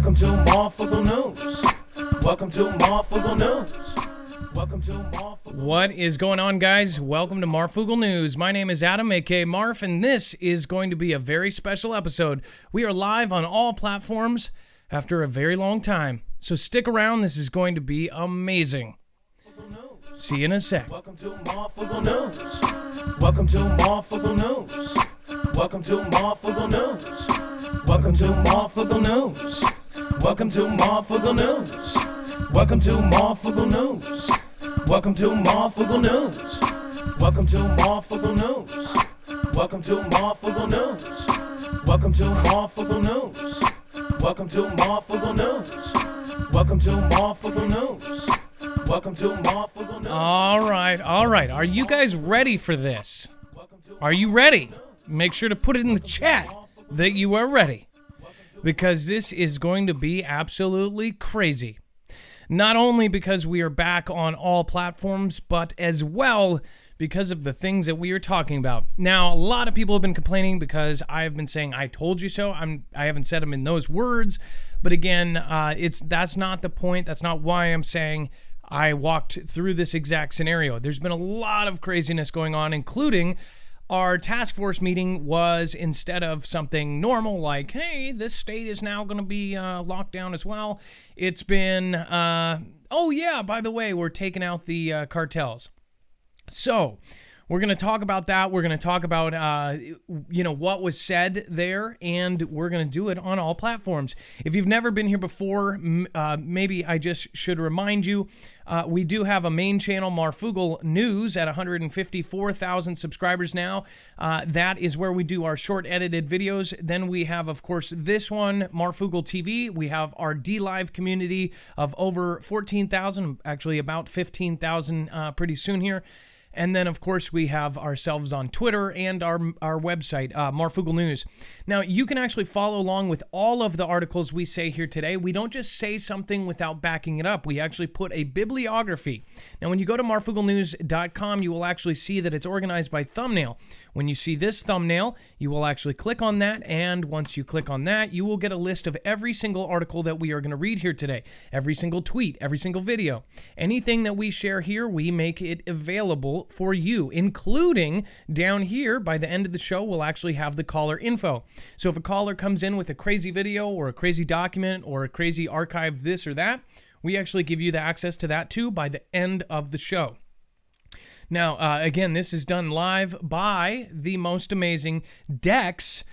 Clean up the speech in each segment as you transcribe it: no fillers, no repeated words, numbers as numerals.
Welcome to Marfoogle News. Welcome to Marfoogle News. Welcome to Marfoogle. What is going on, guys? Welcome to Marfoogle News. My name is Adam, aka Marf, and this is going to be a very special episode. We are live on all platforms after a very long time, so stick around. This is going to be amazing. See you in a sec. Welcome to Marfoogle News. Welcome to Marfoogle News. Welcome to Marfoogle News. Welcome to Marfoogle News. Welcome to Marfoogle News. Welcome to Marfoogle News. Welcome to Marfoogle News. Welcome to Marfoogle News. Welcome to Marfoogle News. Welcome to Marfoogle News. Welcome to Marfoogle News. Welcome to Marfoogle News. Welcome to Marfoogle News. All right. Are you guys ready for this? Are you ready? Make sure to put it in the chat that you are ready, because this is going to be absolutely crazy. Not only because we are back on all platforms, but as well because of the things that we are talking about. Now, a lot of people have been complaining because I have been saying, I told you so. I haven't said them in those words. But again, that's not the point. That's not why I'm saying I walked through this exact scenario. There's been a lot of craziness going on, including our task force meeting was, instead of something normal like, hey, this state is now going to be locked down as well, it's been, oh yeah, by the way, we're taking out the cartels. So we're going to talk about that. We're going to talk about, what was said there, and we're going to do it on all platforms. If you've never been here before, maybe I just should remind you, we do have a main channel, Marfoogle News, at 154,000 subscribers now. That is where we do our short edited videos. Then we have, of course, this one, Marfoogle TV. We have our D-Live community of over 14,000, actually about 15,000 pretty soon here. And then, of course, we have ourselves on Twitter and our website, Marfoogle News. Now, you can actually follow along with all of the articles we say here today. We don't just say something without backing it up. We actually put a bibliography. Now, when you go to marfooglenews.com, you will actually see that it's organized by thumbnail. When you see this thumbnail, you will actually click on that, and once you click on that, you will get a list of every single article that we are going to read here today, every single tweet, every single video. Anything that we share here, we make it available for you, including down here by the end of the show, we'll actually have the caller info. So if a caller comes in with a crazy video or a crazy document or a crazy archive this or that, we actually give you the access to that too by the end of the show. Now, again, this is done live by the most amazing Dex,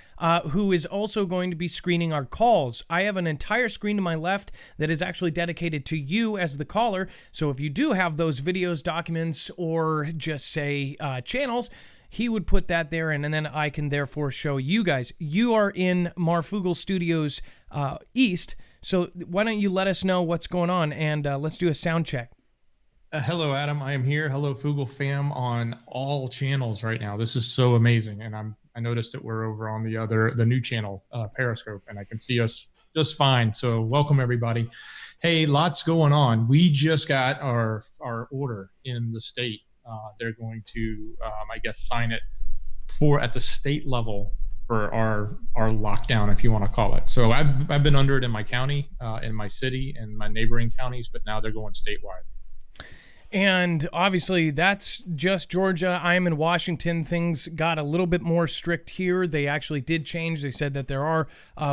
who is also going to be screening our calls. I have an entire screen to my left that is actually dedicated to you as the caller. So if you do have those videos, documents, or just say channels, he would put that there, and then I can therefore show you guys. You are in Marfoogle Studios East, so why don't you let us know what's going on, and let's do a sound check. Hello, Adam. I am here. Hello, Foogle fam on all channels right now. This is so amazing, and I noticed that we're over on the new channel, Periscope, and I can see us just fine. So welcome everybody. Hey, lots going on. We just got our order in the state. They're going to, I guess, sign it at the state level for our lockdown, if you want to call it. So I've been under it in my county, in my city, and my neighboring counties, but now they're going statewide. And obviously, that's just Georgia. I am in Washington. Things got a little bit more strict here. They actually did change. They said that there are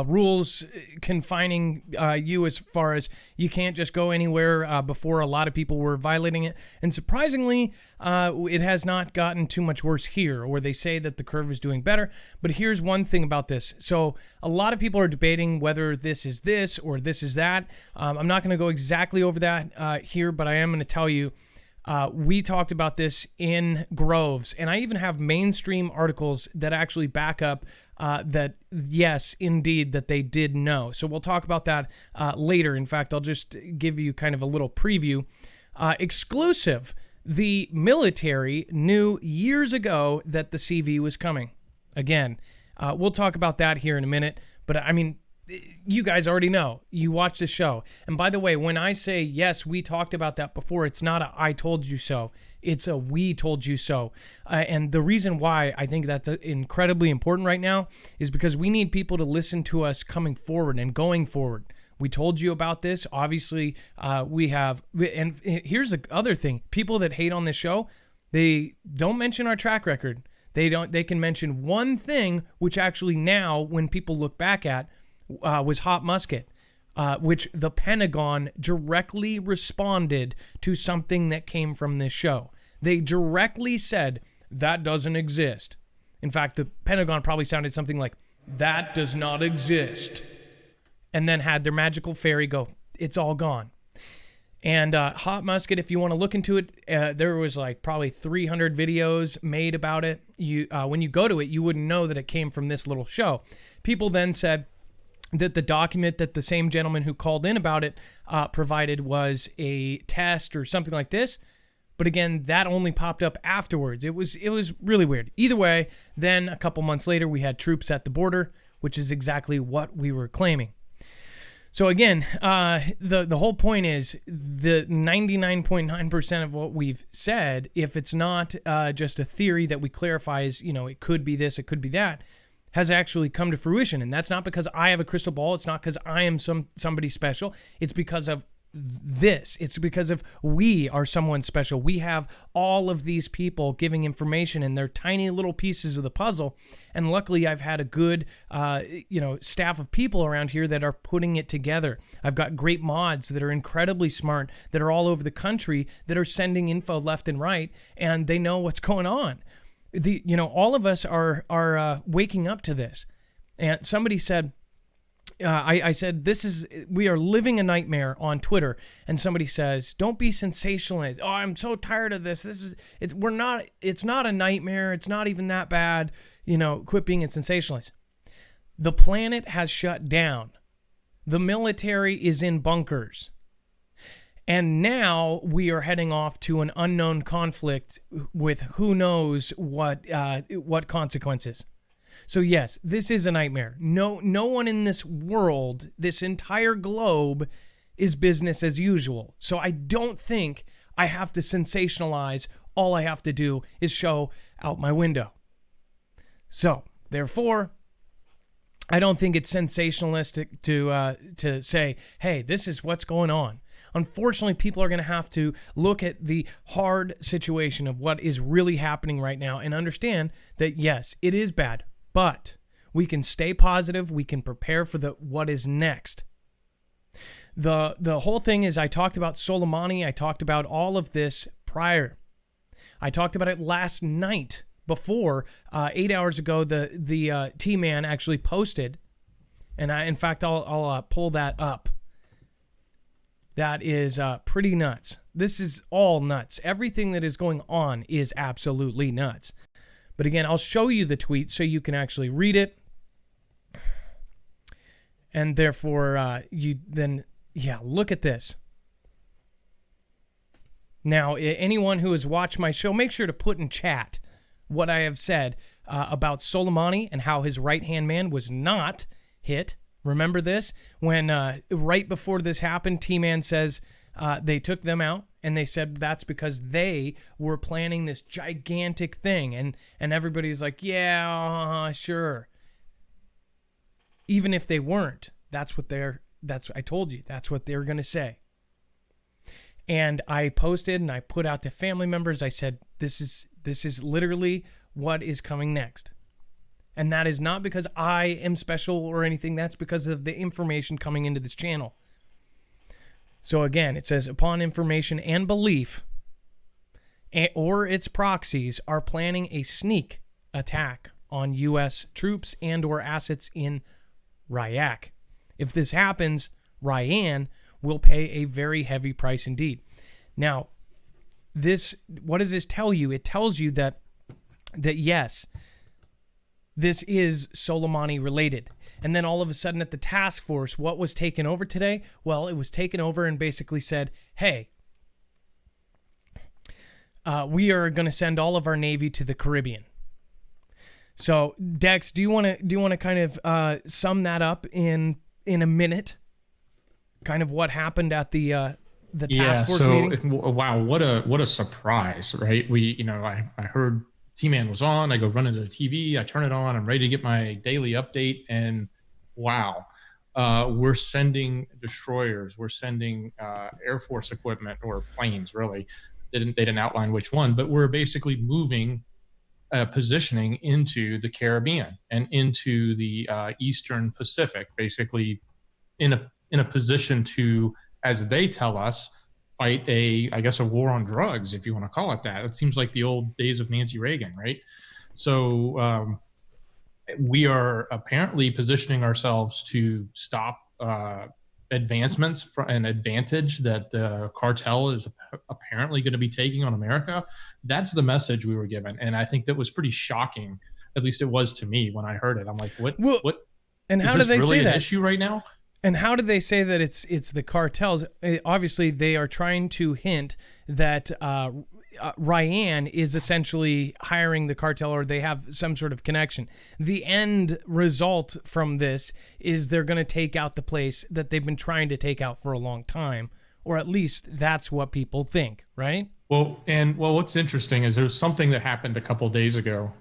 rules confining you as far as you can't just go anywhere. Before, a lot of people were violating it. And surprisingly, it has not gotten too much worse here, where they say that the curve is doing better. But here's one thing about this. So a lot of people are debating whether this is this or this is that. I'm not going to go exactly over that here, but I am going to tell you, we talked about this in Groves, and I even have mainstream articles that actually back up that, yes, indeed, that they did know. So we'll talk about that later. In fact, I'll just give you kind of a little preview. Exclusive, the military knew years ago that the CV was coming. Again, we'll talk about that here in a minute, but I mean, you guys already know. You watch the show. And by the way, when I say, yes, we talked about that before, it's not a I told you so. It's a we told you so. And the reason why I think that's incredibly important right now is because we need people to listen to us coming forward and going forward. We told you about this. Obviously, we have, and here's the other thing. People that hate on this show, they don't mention our track record. They can mention one thing, which actually now, when people look back at, was Hot Musket, which the Pentagon directly responded to something that came from this show. They directly said, that doesn't exist. In fact, the Pentagon probably sounded something like, that does not exist. And then had their magical fairy go, it's all gone. And Hot Musket, if you want to look into it, there was like probably 300 videos made about it. When you go to it, you wouldn't know that it came from this little show. People then said that the document that the same gentleman who called in about it provided was a test or something like this. But again, that only popped up afterwards. It was really weird. Either way, then a couple months later, we had troops at the border, which is exactly what we were claiming. So again, the whole point is the 99.9% of what we've said, if it's not just a theory that we clarify as, it could be this, it could be that, has actually come to fruition. And that's not because I have a crystal ball. It's not because I am somebody special. It's because of this. It's because of we are someone special. We have all of these people giving information, and they're tiny little pieces of the puzzle. And luckily, I've had a good, staff of people around here that are putting it together. I've got great mods that are incredibly smart, that are all over the country, that are sending info left and right, and they know what's going on. All of us are waking up to this. And somebody said, I said, we are living a nightmare on Twitter. And somebody says, don't be sensationalist. Oh, I'm so tired of this. It's not a nightmare. It's not even that bad. Quit being a sensationalist. The planet has shut down. The military is in bunkers. And now we are heading off to an unknown conflict with who knows what consequences. So yes, this is a nightmare. No one in this world, this entire globe, is business as usual. So I don't think I have to sensationalize. All I have to do is show out my window. So therefore, I don't think it's sensationalistic to say, hey, this is what's going on. Unfortunately, people are going to have to look at the hard situation of what is really happening right now and understand that, yes, it is bad. But we can stay positive. We can prepare for what is next. The whole thing is, I talked about Soleimani. I talked about all of this prior. I talked about it last night before 8 hours ago. The T-Man actually posted, and I'll pull that up. That is pretty nuts. This is all nuts. Everything that is going on is absolutely nuts. But again, I'll show you the tweet so you can actually read it. And therefore, look at this. Now, anyone who has watched my show, make sure to put in chat what I have said about Soleimani and how his right-hand man was not hit. Remember this? When right before this happened, T-Man says they took them out. And they said that's because they were planning this gigantic thing. And everybody's like, yeah, sure. Even if they weren't, I told you, that's what they're going to say. And I posted and I put out to family members, I said, this is literally what is coming next. And that is not because I am special or anything. That's because of the information coming into this channel. So again, it says, upon information and belief, or its proxies are planning a sneak attack on U.S. troops and or assets in Riyadh. If this happens, Ryan will pay a very heavy price indeed. Now, what does this tell you? It tells you that yes, this is Soleimani related. And then all of a sudden at the task force, what was taken over today? Well, it was taken over and basically said, hey, we are going to send all of our Navy to the Caribbean. So, Dex, do you want to kind of sum that up in a minute? Kind of what happened at the task force meeting? Wow, what a surprise, right? I heard T-Man was on. I go run into the TV. I turn it on. I'm ready to get my daily update. And wow, we're sending destroyers, we're sending Air Force equipment or planes, really. They didn't outline which one, but we're basically moving, positioning into the Caribbean and into the Eastern Pacific, basically in a position to, as they tell us, fight I guess a war on drugs, if you want to call it that. It seems like the old days of Nancy Reagan, right? So we are apparently positioning ourselves to stop advancements and advantage that the cartel is apparently going to be taking on America. That's the message we were given, and I think that was pretty shocking. At least it was to me when I heard it. I'm like, what? Well, what? And how is do this they really say an that? issue right now? And how do they say that it's the cartels? Obviously, they are trying to hint that Ryan is essentially hiring the cartel, or they have some sort of connection. The end result from this is they're going to take out the place that they've been trying to take out for a long time, or at least that's what people think, right? Well, what's interesting is there's something that happened a couple of days ago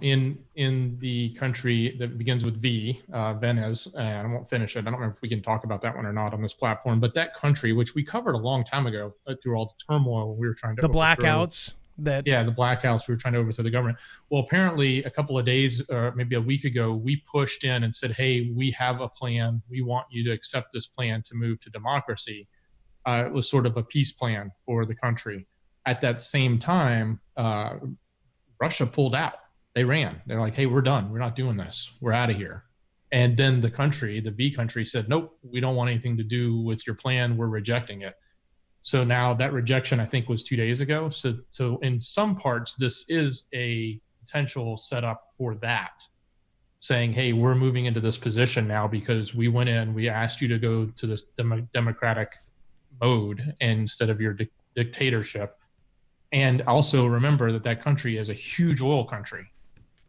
in the country that begins with V, Venice, and I won't finish it. I don't know if we can talk about that one or not on this platform, but that country, which we covered a long time ago through all the turmoil we were trying to the blackouts. The blackouts. We were trying to overthrow the government. Well, apparently a couple of days or maybe a week ago, we pushed in and said, hey, we have a plan. We want you to accept this plan to move to democracy. It was sort of a peace plan for the country. At that same time, Russia pulled out. They ran. They're like, hey, we're done. We're not doing this. We're out of here. And then the country, the B country, said, nope, we don't want anything to do with your plan. We're rejecting it. So now that rejection, I think, was 2 days ago. So in some parts, this is a potential setup for that, saying, hey, we're moving into this position now because we went in, we asked you to go to this democratic mode instead of your dictatorship. And also remember that country is a huge oil country,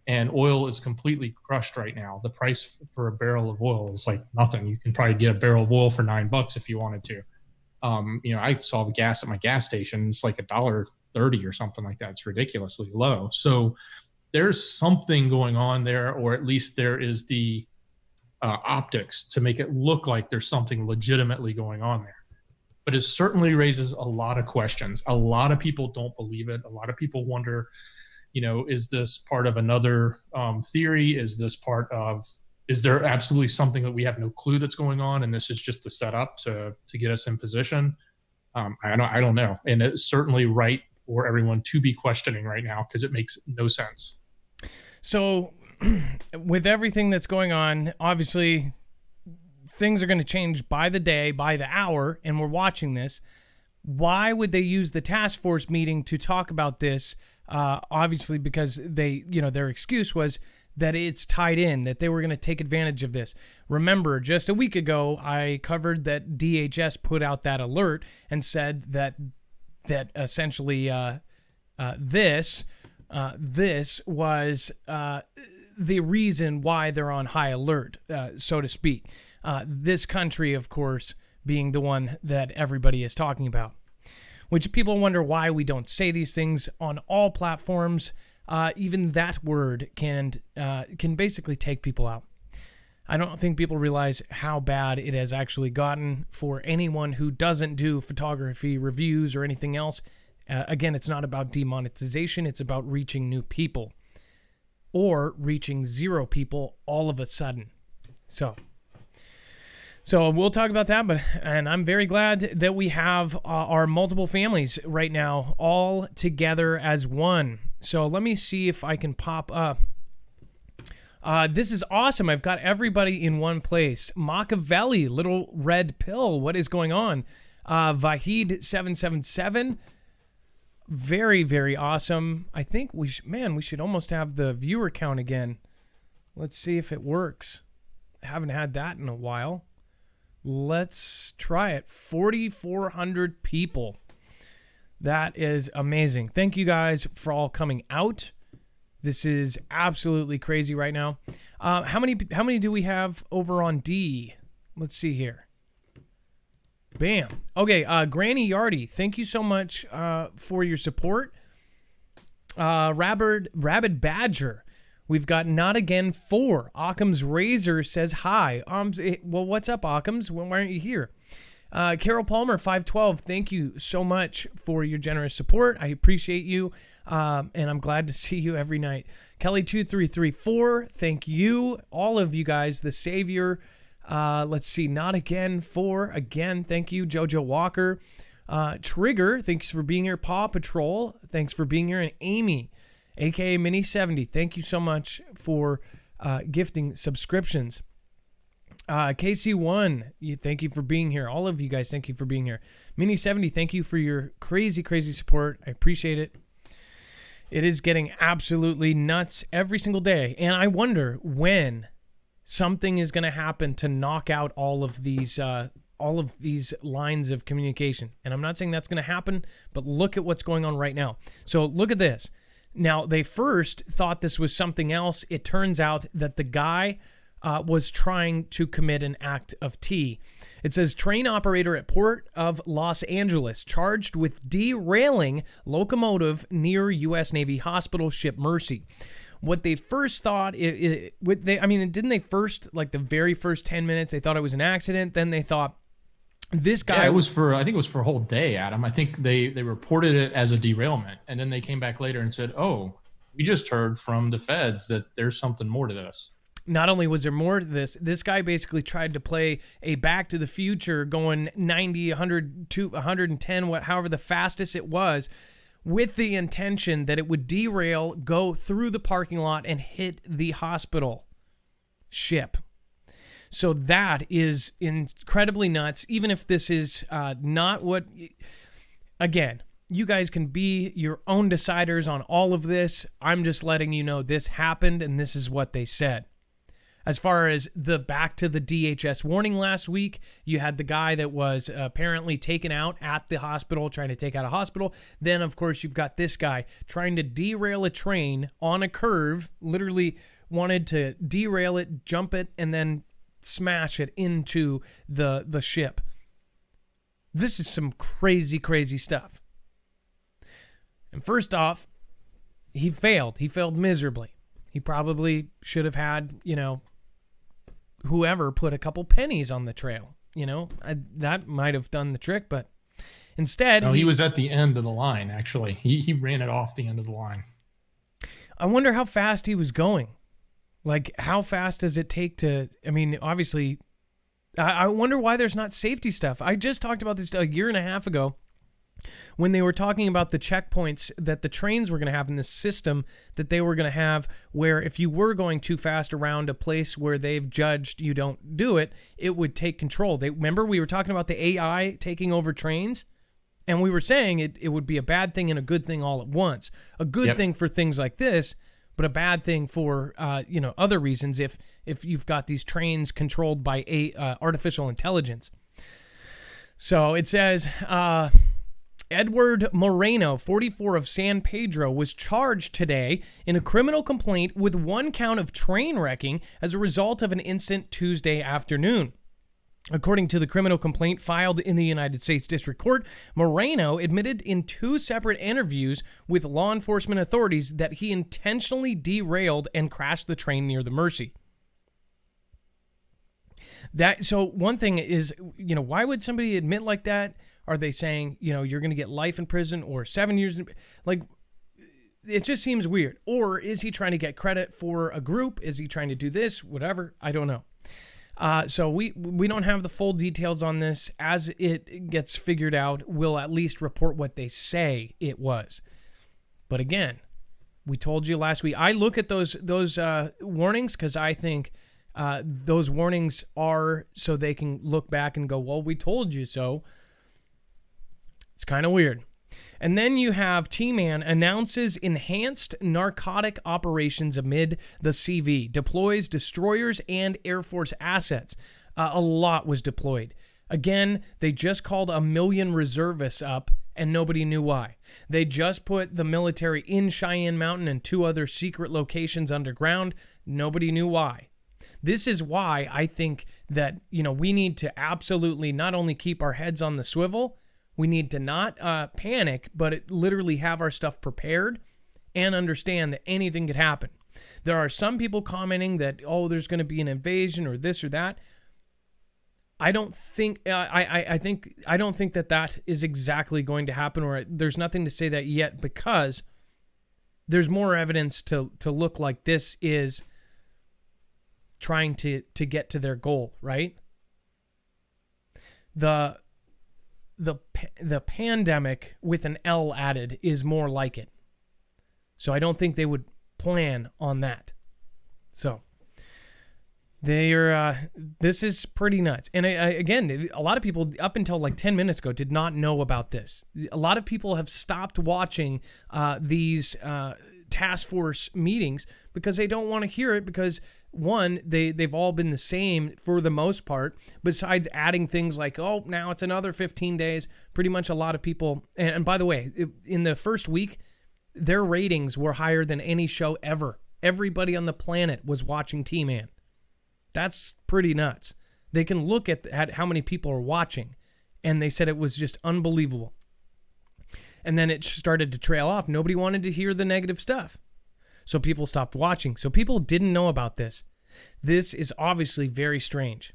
and oil is completely crushed right now. The price for a barrel of oil is like nothing. You can probably get a barrel of oil for $9 if you wanted to. I saw the gas at my gas station. It's like $1.30 or something like that. It's ridiculously low. So there's something going on there, or at least there is the optics to make it look like there's something legitimately going on there. But it certainly raises a lot of questions. A lot of people don't believe it. A lot of people wonder, is this part of another theory? Is there absolutely something that we have no clue that's going on, and this is just a setup to get us in position? I don't know. And it's certainly right for everyone to be questioning right now because it makes no sense. So with everything that's going on, obviously things are going to change by the day, by the hour, and we're watching this. Why would they use the task force meeting to talk about this? Obviously, because their excuse was that it's tied in, that they were going to take advantage of this. Remember, just a week ago, I covered that DHS put out that alert and said that essentially this was the reason why they're on high alert, so to speak. This country, of course, being the one that everybody is talking about, which people wonder why we don't say these things on all platforms. Even that word can basically take people out. I don't think people realize how bad it has actually gotten for anyone who doesn't do photography reviews or anything else. Again, it's not about demonetization. It's about reaching new people or reaching zero people all of a sudden. So we'll talk about that, and I'm very glad that we have our multiple families right now all together as one. So let me see if I can pop up. This is awesome. I've got everybody in one place. Machiavelli, Little Red Pill, what is going on? Vahid777, very, very awesome. I think we should almost have the viewer count again. Let's see if it works. I haven't had that in a while. Let's try it. 4,400 people. That is amazing. Thank you guys for all coming out. This is absolutely crazy right now. How many do we have over on D? Let's see here. Bam. Okay, Granny Yardy, thank you so much for your support. Rabid Badger, We've got Not Again 4. Occam's Razor says hi. Well, what's up, Occam's? Why aren't you here? Carol Palmer, 512, thank you so much for your generous support. I appreciate you, and I'm glad to see you every night. Kelly2334, thank you. All of you guys, the Savior. Let's see, Not Again 4, again, thank you. Jojo Walker. Trigger, thanks for being here. Paw Patrol, thanks for being here. And Amy, aka Mini70, thank you so much for gifting subscriptions. KC1, thank you for being here. All of you guys, thank you for being here. Mini70, thank you for your crazy, crazy support. I appreciate it. It is getting absolutely nuts every single day. And I wonder when something is going to happen to knock out all of these lines of communication. And I'm not saying that's going to happen, but look at what's going on right now. So look at this. Now, they first thought this was something else. It turns out that the guy was trying to commit an act of T. It says, train operator at Port of Los Angeles charged with derailing locomotive near U.S. Navy hospital ship Mercy. What they first thought, didn't they first, like the very first 10 minutes, they thought it was an accident. Then they thought this guy... Yeah, I think it was for a whole day, Adam. I think they reported it as a derailment. And then they came back later and said, oh, we just heard from the feds that there's something more to this. Not only was there more to this guy basically tried to play a Back to the Future going 90, 100, 110, however the fastest it was, with the intention that it would derail, go through the parking lot, and hit the hospital ship. So that is incredibly nuts, even if this is not what... Again, you guys can be your own deciders on all of this. I'm just letting you know this happened, and this is what they said. As far as the back to the DHS warning last week, you had the guy that was apparently taken out at the hospital, trying to take out a hospital. Then, of course, you've got this guy trying to derail a train on a curve, literally wanted to derail it, jump it, and then smash it into the ship. This is some crazy, crazy stuff. And first off, he failed. He failed miserably. He probably should have had, whoever put a couple pennies on the trail. That might have done the trick, but instead... No, he was at the end of the line, actually. He ran it off the end of the line. I wonder how fast he was going. Like, how fast does it take to... obviously, I wonder why there's not safety stuff. I just talked about this a year and a half ago when they were talking about the checkpoints that the trains were going to have in this system that they were going to have, where if you were going too fast around a place where they've judged you don't do it, it would take control. Remember we were talking about the AI taking over trains? And we were saying it would be a bad thing and a good thing all at once. A good thing for things like this, but a bad thing for other reasons if you've got these trains controlled by artificial intelligence. So it says... Edward Moreno, 44 of San Pedro, was charged today in a criminal complaint with one count of train wrecking as a result of an incident Tuesday afternoon. According to the criminal complaint filed in the United States District Court, Moreno admitted in 2 separate interviews with law enforcement authorities that he intentionally derailed and crashed the train near the Mercy. So one thing is, why would somebody admit like that? Are they saying, you're going to get life in prison or 7 years? It just seems weird. Or is he trying to get credit for a group? Is he trying to do this? Whatever. I don't know. So we don't have the full details on this. As it gets figured out, we'll at least report what they say it was. But again, we told you last week. I look at those warnings because I think those warnings are so they can look back and go, well, we told you so. It's kind of weird. And then you have T-Man announces enhanced narcotic operations amid the CV, deploys destroyers and Air Force assets. A lot was deployed. Again, they just called 1 million reservists up and nobody knew why. They just put the military in Cheyenne Mountain and 2 other secret locations underground. Nobody knew why. This is why I think that, we need to absolutely not only keep our heads on the swivel, we need to not panic, but literally have our stuff prepared and understand that anything could happen. There are some people commenting that, oh, there's going to be an invasion or this or that. I don't think I don't think that is exactly going to happen, or there's nothing to say that yet, because there's more evidence to look like this is trying to get to their goal, right? The pandemic with an L added is more like it. So I don't think they would plan on that. So this is pretty nuts. And again, a lot of people up until like 10 minutes ago did not know about this. A lot of people have stopped watching these task force meetings because they don't want to hear it, because one, they've all been the same for the most part, besides adding things like, oh, now it's another 15 days. Pretty much a lot of people, and by the way, in the first week, their ratings were higher than any show ever. Everybody on the planet was watching T-Man. That's pretty nuts. They can look at how many people are watching, and they said it was just unbelievable. And then it started to trail off. Nobody wanted to hear the negative stuff. So people stopped watching. So people didn't know about this. This is obviously very strange.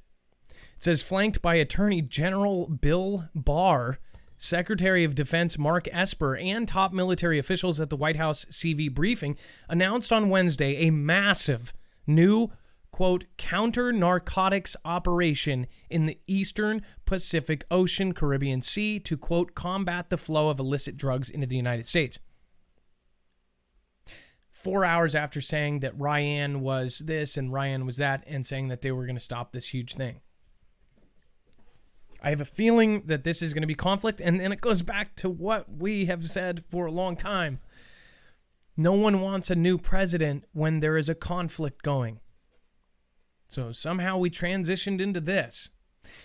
It says, flanked by Attorney General Bill Barr, Secretary of Defense Mark Esper, and top military officials at the White House CV briefing announced on Wednesday a massive new, quote, counter-narcotics operation in the Eastern Pacific Ocean, Caribbean Sea to, quote, combat the flow of illicit drugs into the United States. 4 hours after saying that Ryan was this and Ryan was that, and saying that they were going to stop this huge thing. I have a feeling that this is going to be conflict, and then it goes back to what we have said for a long time. No one wants a new president when there is a conflict going. So somehow we transitioned into this.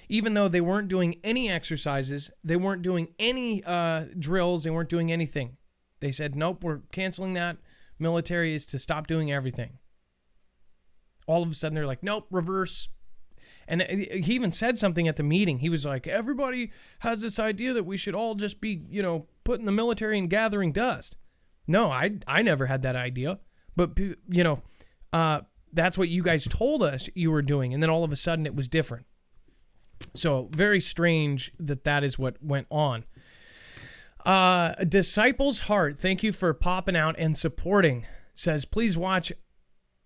Even though they weren't doing any exercises, they weren't doing any drills, they weren't doing anything. They said, nope, we're canceling that. Military is to stop doing everything. All of a sudden they're like, nope, reverse. And he even said something at the meeting. He was like, everybody has this idea that we should all just be, putting the military and gathering dust. No, I never had that idea. But, that's what you guys told us you were doing. And then all of a sudden it was different. So very strange that is what went on. Disciples Heart, thank you for popping out and supporting. Says, please watch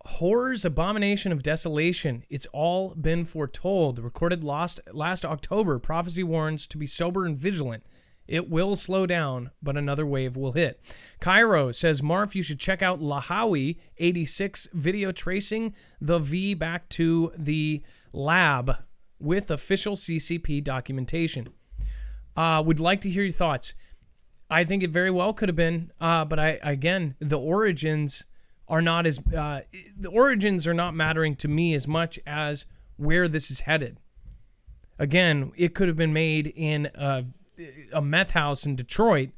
Horror's Abomination of Desolation. It's all been foretold. Recorded last October. Prophecy warns to be sober and vigilant. It will slow down, but another wave will hit. Cairo says, Marf, you should check out Lahawi 86 video tracing the V back to the lab with official CCP documentation. Would like to hear your thoughts. I think it very well could have been, but the origins are not mattering to me as much as where this is headed. Again, it could have been made in a meth house in Detroit.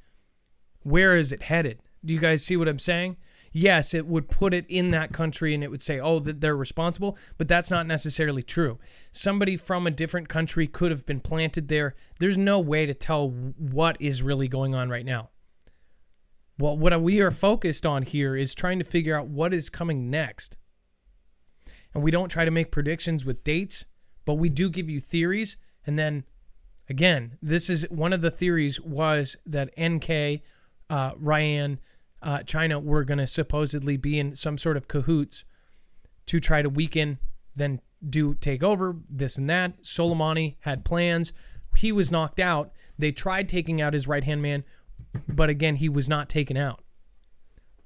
Where is it headed? Do you guys see what I'm saying? Yes, it would put it in that country and it would say, oh, that they're responsible, but that's not necessarily true. Somebody from a different country could have been planted there. There's no way to tell what is really going on right now. Well, what we are focused on here is trying to figure out what is coming next. And we don't try to make predictions with dates, but we do give you theories. And then, again, this is one of the theories was that NK, Ryan, China were going to supposedly be in some sort of cahoots to try to weaken, then take over, this and that. Soleimani had plans. He was knocked out. They tried taking out his right-hand man, but again, he was not taken out.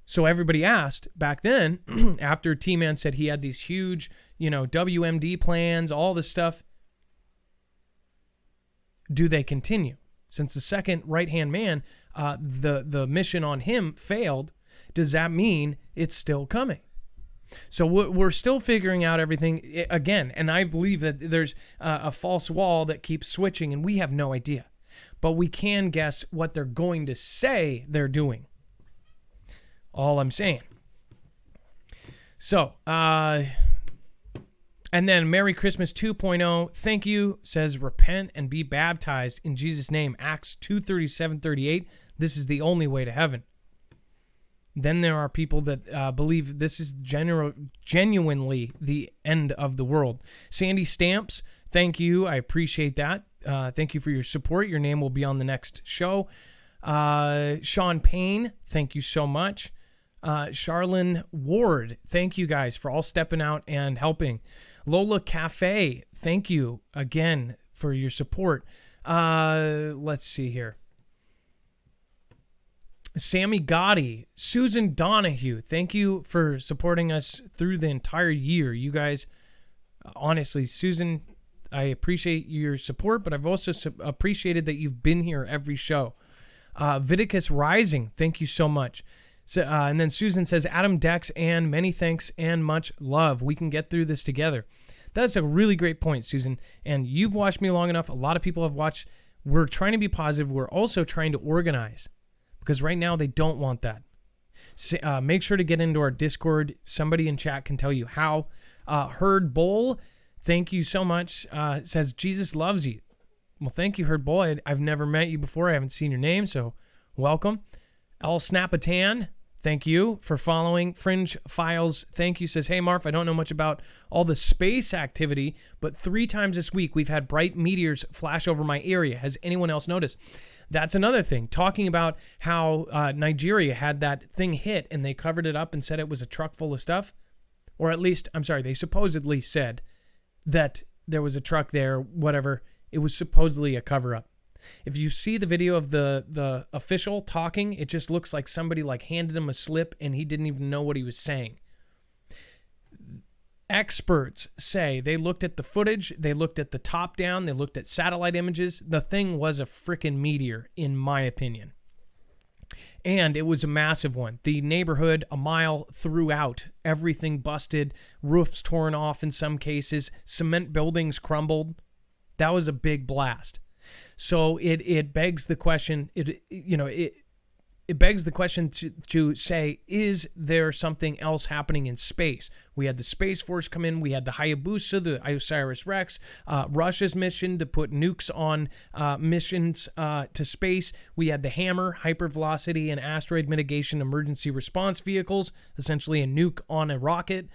So everybody asked back then, after T-Man said he had these huge, WMD plans, all this stuff, do they continue? Since the second right-hand man, the mission on him failed, does that mean it's still coming? So we're still figuring out everything again, and I believe that there's a false wall that keeps switching, and we have no idea. But we can guess what they're going to say they're doing. All I'm saying. So, and then Merry Christmas 2.0. Thank you. Says, repent and be baptized in Jesus' name. Acts 2:37-38. This is the only way to heaven. Then there are people that believe this is genuinely the end of the world. Sandy Stamps, thank you. I appreciate that. Thank you for your support. Your name will be on the next show. Sean Payne, thank you so much. Charlene Ward, thank you guys for all stepping out and helping. Lola Cafe, thank you again for your support. Let's see here. Sammy Gotti, Susan Donahue, thank you for supporting us through the entire year. You guys, honestly, Susan, I appreciate your support, but I've also appreciated that you've been here every show. Viticus Rising, thank you so much. So, and then Susan says, Adam Dex, and many thanks and much love. We can get through this together. That's a really great point, Susan. And you've watched me long enough. A lot of people have watched. We're trying to be positive. We're also trying to organize, because right now they don't want that. So, make sure to get into our Discord. Somebody in chat can tell you how. Herd Bowl, thank you so much. Says, Jesus loves you. Well, thank you, Herd Bowl. I've never met you before. I haven't seen your name, so welcome. El Snapatan, thank you for following. Fringe Files, thank you. Says, hey, Marf, I don't know much about all the space activity, but 3 times this week we've had bright meteors flash over my area. Has anyone else noticed? That's another thing. Talking about how Nigeria had that thing hit and they covered it up and said it was a truck full of stuff. Or at least, I'm sorry, they supposedly said that there was a truck there, whatever. It was supposedly a cover-up. If you see the video of the official talking, it just looks like somebody like handed him a slip and he didn't even know what he was saying. Experts say they looked at the footage, they looked at the top down, they looked at satellite images. The thing was a freaking meteor, in my opinion. And it was a massive one. The neighborhood a mile throughout, everything busted, roofs torn off in some cases, cement buildings crumbled. That was a big blast. So it begs the question, it begs the question to say, is there something else happening in space? We had the Space Force come in. We had the Hayabusa, the OSIRIS-REx, Russia's mission to put nukes on missions to space. We had the Hammer, hypervelocity and asteroid mitigation emergency response vehicles, essentially a nuke on a rocket.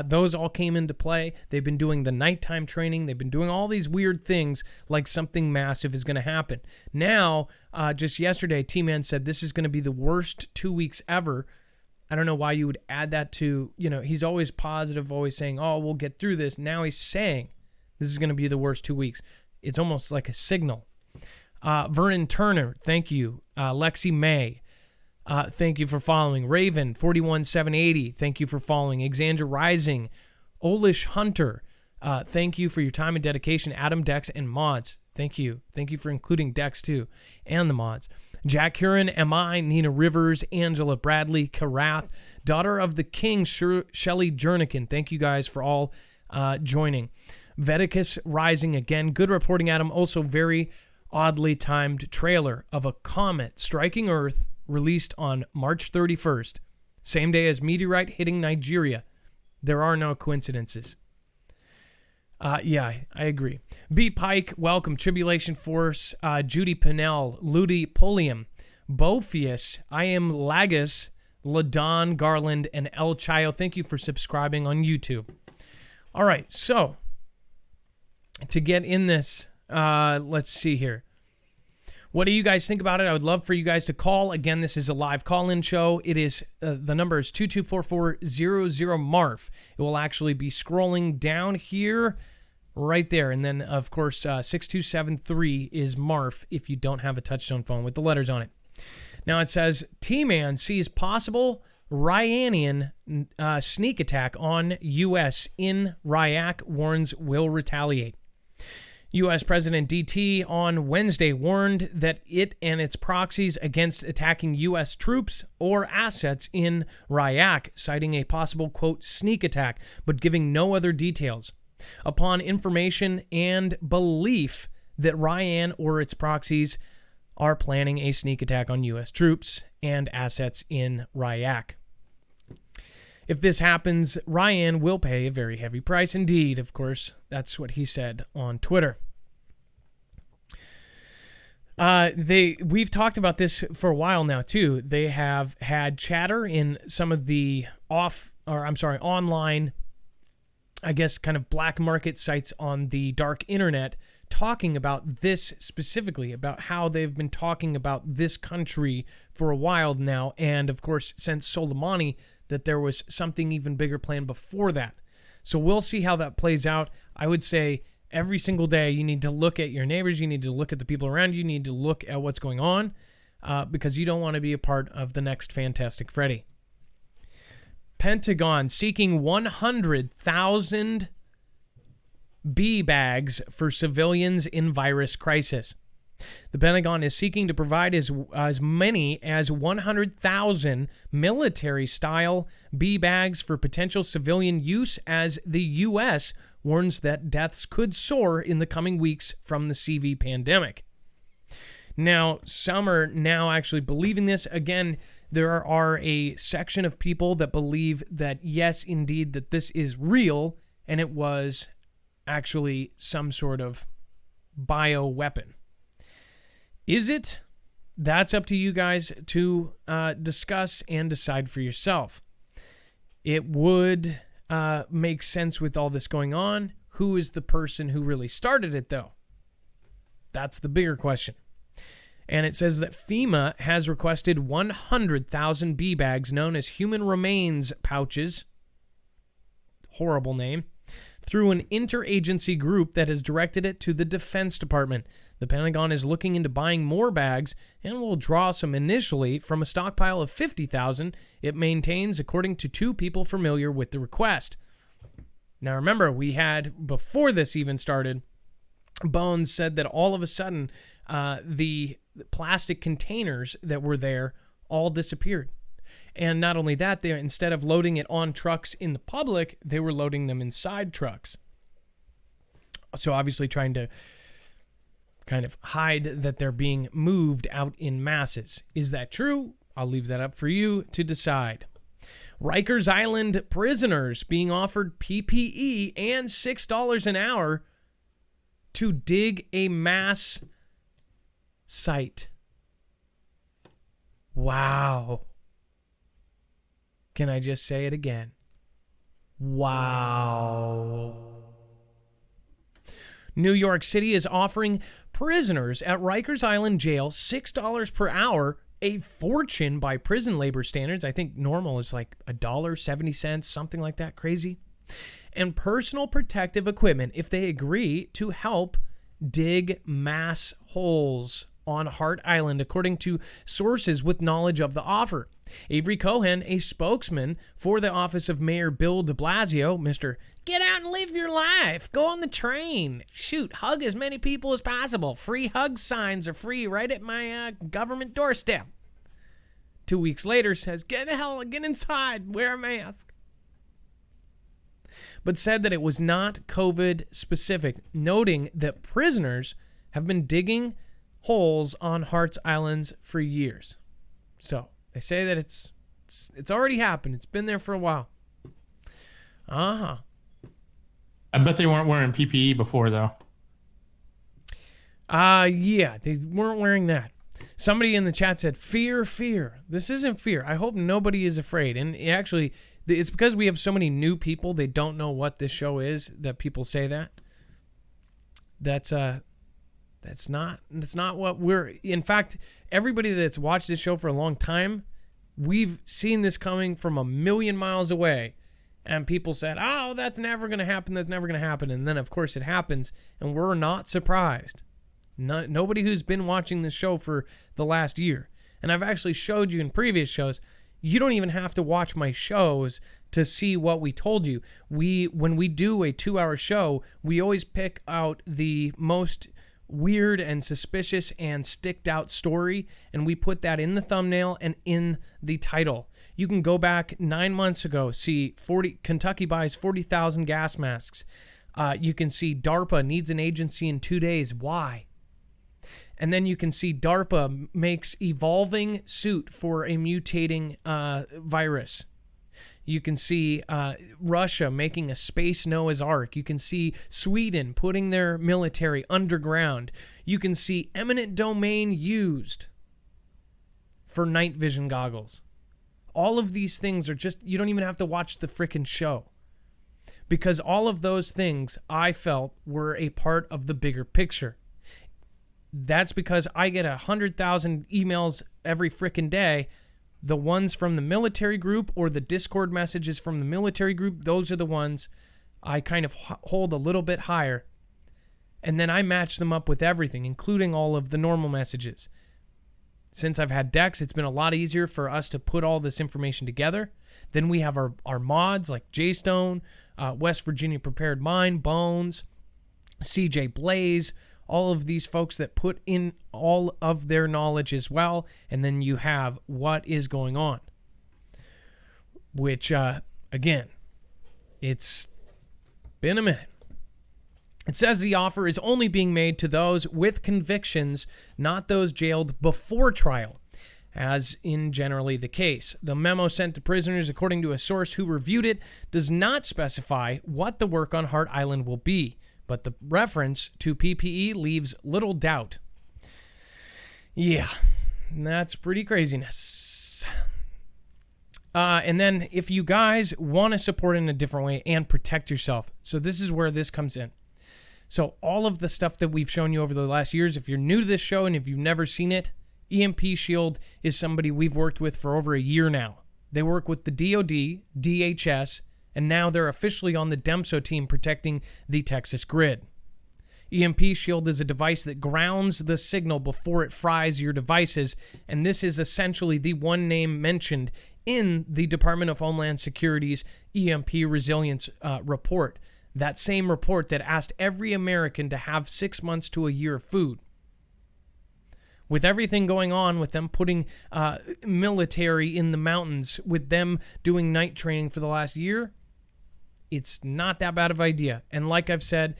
Those all came into play. They've been doing the nighttime training. They've been doing all these weird things like something massive is going to happen. Now, just yesterday, T-Man said this is going to be the worst 2 weeks ever. I don't know why you would add that to, he's always positive, always saying, oh, we'll get through this. Now he's saying this is going to be the worst 2 weeks. It's almost like a signal. Vernon Turner, thank you. Lexi May, thank you for following. Raven, 41780, thank you for following. Exandra Rising, Olish Hunter, thank you for your time and dedication. Adam, Dex, and mods, thank you. Thank you for including Dex, too, and the mods. Jack Huron, M.I., Nina Rivers, Angela Bradley, Karath, Daughter of the King, Shelley Jernigan. Thank you guys for all joining. Veticus Rising again. Good reporting, Adam. Also very oddly timed trailer of a comet striking Earth released on March 31st. Same day as meteorite hitting Nigeria. There are no coincidences. Yeah, I agree. B. Pike, welcome. Tribulation Force, Judy Pinnell, Ludi Pulliam, Bofius, I Am Lagus, Ladon Garland, and El Chayo. Thank you for subscribing on YouTube. All right, so to get in this, let's see here. What do you guys think about it? I would love for you guys to call. Again, this is a live call-in show. It is the number is 2244-00-MARF. It will actually be scrolling down here right there. And then, of course, 6273 is MARF if you don't have a touchtone phone with the letters on it. Now it says, T-Man sees possible Ryanian sneak attack on U.S. in Ryak, warns will retaliate. U.S. President DT on Wednesday warned that it and its proxies against attacking U.S. troops or assets in Ryak, citing a possible, quote, sneak attack, but giving no other details. Upon information and belief that Ryan or its proxies are planning a sneak attack on U.S. troops and assets in Ryak. If this happens, Ryan will pay a very heavy price indeed. Of course, that's what he said on Twitter. We've talked about this for a while now too. They have had chatter in some of the online, I guess, kind of black market sites on the dark internet, talking about this specifically, about how they've been talking about this country for a while now, and of course since Soleimani, that there was something even bigger planned before that. So we'll see how that plays out. I would say every single day you need to look at your neighbors, you need to look at the people around you, you need to look at what's going on, because you don't want to be a part of the next Fantastic Freddy. Pentagon seeking 100,000 bee bags for civilians in virus crisis. The Pentagon is seeking to provide as many as 100,000 military-style bee bags for potential civilian use as the U.S. warns that deaths could soar in the coming weeks from the CV pandemic. Now, some are now actually believing this. Again, there are a section of people that believe that, yes, indeed, that this is real, and it was actually some sort of bioweapon. Is it? That's up to you guys to discuss and decide for yourself. It would make sense with all this going on. Who is the person who really started it, though? That's the bigger question. And it says that FEMA has requested 100,000 bee bags known as human remains pouches. Horrible name. Through an interagency group that has directed it to the Defense Department. The Pentagon is looking into buying more bags and will draw some initially from a stockpile of 50,000 it maintains, according to two people familiar with the request. Now remember, we had, before this even started, Bones said that all of a sudden the plastic containers that were there all disappeared. And not only that, they, instead of loading it on trucks in the public, they were loading them inside trucks. So obviously trying to kind of hide that they're being moved out in masses. Is that true? I'll leave that up for you to decide. Rikers Island prisoners being offered PPE and $6 an hour to dig a mass site. Wow. Can I just say it again? Wow. New York City is offering prisoners at Rikers Island Jail $6 per hour, a fortune by prison labor standards. I think normal is like $1.70, something like that, crazy. And personal protective equipment if they agree to help dig mass holes on Hart Island, according to sources with knowledge of the offer. Avery Cohen, a spokesman for the office of Mayor Bill de Blasio, Mr. Get out and live your life. Go on the train. Shoot, hug as many people as possible. Free hug signs are free right at my government doorstep. 2 weeks later says, get inside, wear a mask. But said that it was not COVID specific, noting that prisoners have been digging holes on Hart's Islands for years. So they say that it's already happened. It's been there for a while. Uh-huh. I bet they weren't wearing PPE before, though. Yeah, they weren't wearing that. Somebody in the chat said, fear. This isn't fear. I hope nobody is afraid. And actually, it's because we have so many new people, they don't know what this show is, that people say that. That's not what we're... In fact, everybody that's watched this show for a long time, we've seen this coming from a million miles away. And people said, oh, that's never going to happen. That's never going to happen. And then, of course, it happens. And we're not surprised. Nobody who's been watching this show for the last year. And I've actually showed you in previous shows, you don't even have to watch my shows to see what we told you. When we do a 2-hour show, we always pick out the most weird and suspicious and sticked out story, and we put that in the thumbnail and in the title. You can go back 9 months ago, see Kentucky buys 40,000 gas masks. You can see DARPA needs an agency in 2 days. Why? And then you can see DARPA makes evolving suit for a mutating virus. You can see Russia making a space Noah's Ark. You can see Sweden putting their military underground. You can see eminent domain used for night vision goggles. All of these things are just, you don't even have to watch the frickin' show. Because all of those things I felt were a part of the bigger picture. That's because I get 100,000 emails every frickin' day. The ones from the military group or the Discord messages from the military group, those are the ones I kind of hold a little bit higher. And then I match them up with everything, including all of the normal messages. Since I've had Dex, it's been a lot easier for us to put all this information together. Then we have our mods like J-Stone, West Virginia Prepared Mind, Bones, CJ Blaze, all of these folks that put in all of their knowledge as well. And then you have what is going on. Which, again, it's been a minute. It says the offer is only being made to those with convictions, not those jailed before trial, as in generally the case. The memo sent to prisoners, according to a source who reviewed it, does not specify what the work on Hart Island will be, but the reference to PPE leaves little doubt. Yeah, that's pretty craziness. And then if you guys want to support in a different way and protect yourself, so this is where this comes in. So all of the stuff that we've shown you over the last years, if you're new to this show and if you've never seen it, EMP Shield is somebody we've worked with for over a year now. They work with the DOD, DHS, and now they're officially on the DEMSO team protecting the Texas grid. EMP Shield is a device that grounds the signal before it fries your devices, and this is essentially the one name mentioned in the Department of Homeland Security's EMP Resilience report. That same report that asked every American to have 6 months to a year of food. With everything going on, with them putting military in the mountains, with them doing night training for the last year, it's not that bad of an idea. And like I've said,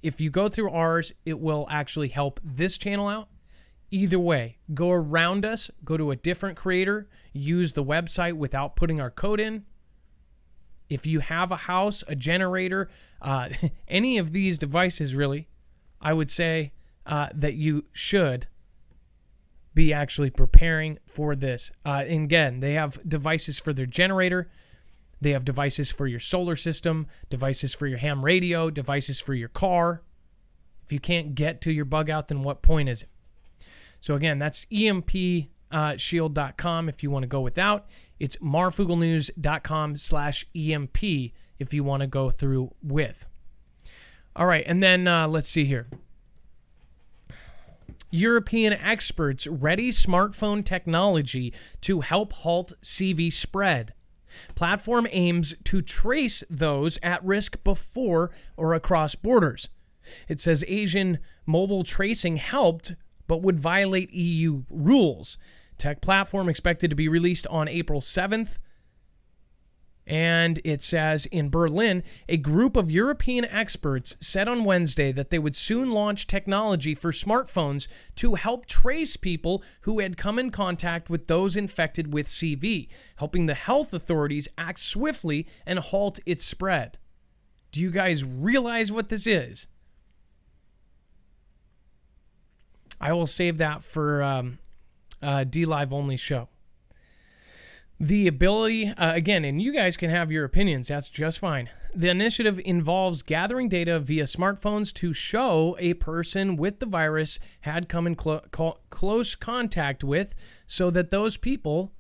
if you go through ours, it will actually help this channel out. Either way, go around us, go to a different creator, use the website without putting our code in. If you have a house, a generator, any of these devices really, I would say that you should be actually preparing for this. And again, they have devices for their generator. They have devices for your solar system, devices for your ham radio, devices for your car. If you can't get to your bug out, then what point is it? So again, that's EMPshield.com if you want to go without. It's marfooglenews.com/EMP if you want to go through with. All right, and then let's see here. European experts ready smartphone technology to help halt CV spread. Platform aims to trace those at risk before or across borders. It says Asian mobile tracing helped, but would violate EU rules. Tech platform expected to be released on April 7th. And it says in Berlin, a group of European experts said on Wednesday that they would soon launch technology for smartphones to help trace people who had come in contact with those infected with CV, helping the health authorities act swiftly and halt its spread. Do you guys realize what this is? I will save that for D-Live only show. The ability, again, and you guys can have your opinions, that's just fine. The initiative involves gathering data via smartphones to show a person with the virus had come in close contact with, so that those people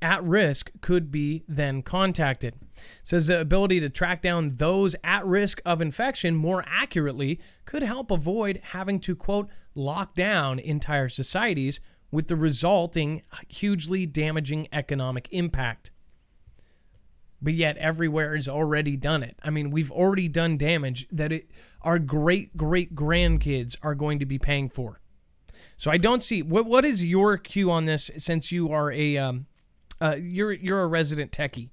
at risk could be then contacted. It says the ability to track down those at risk of infection more accurately could help avoid having to, quote, lock down entire societies, with the resulting hugely damaging economic impact. But yet everywhere has already done it. I mean, we've already done damage that our great-great-grandkids are going to be paying for. So I don't see... What is your cue on this, since you are you're a resident techie?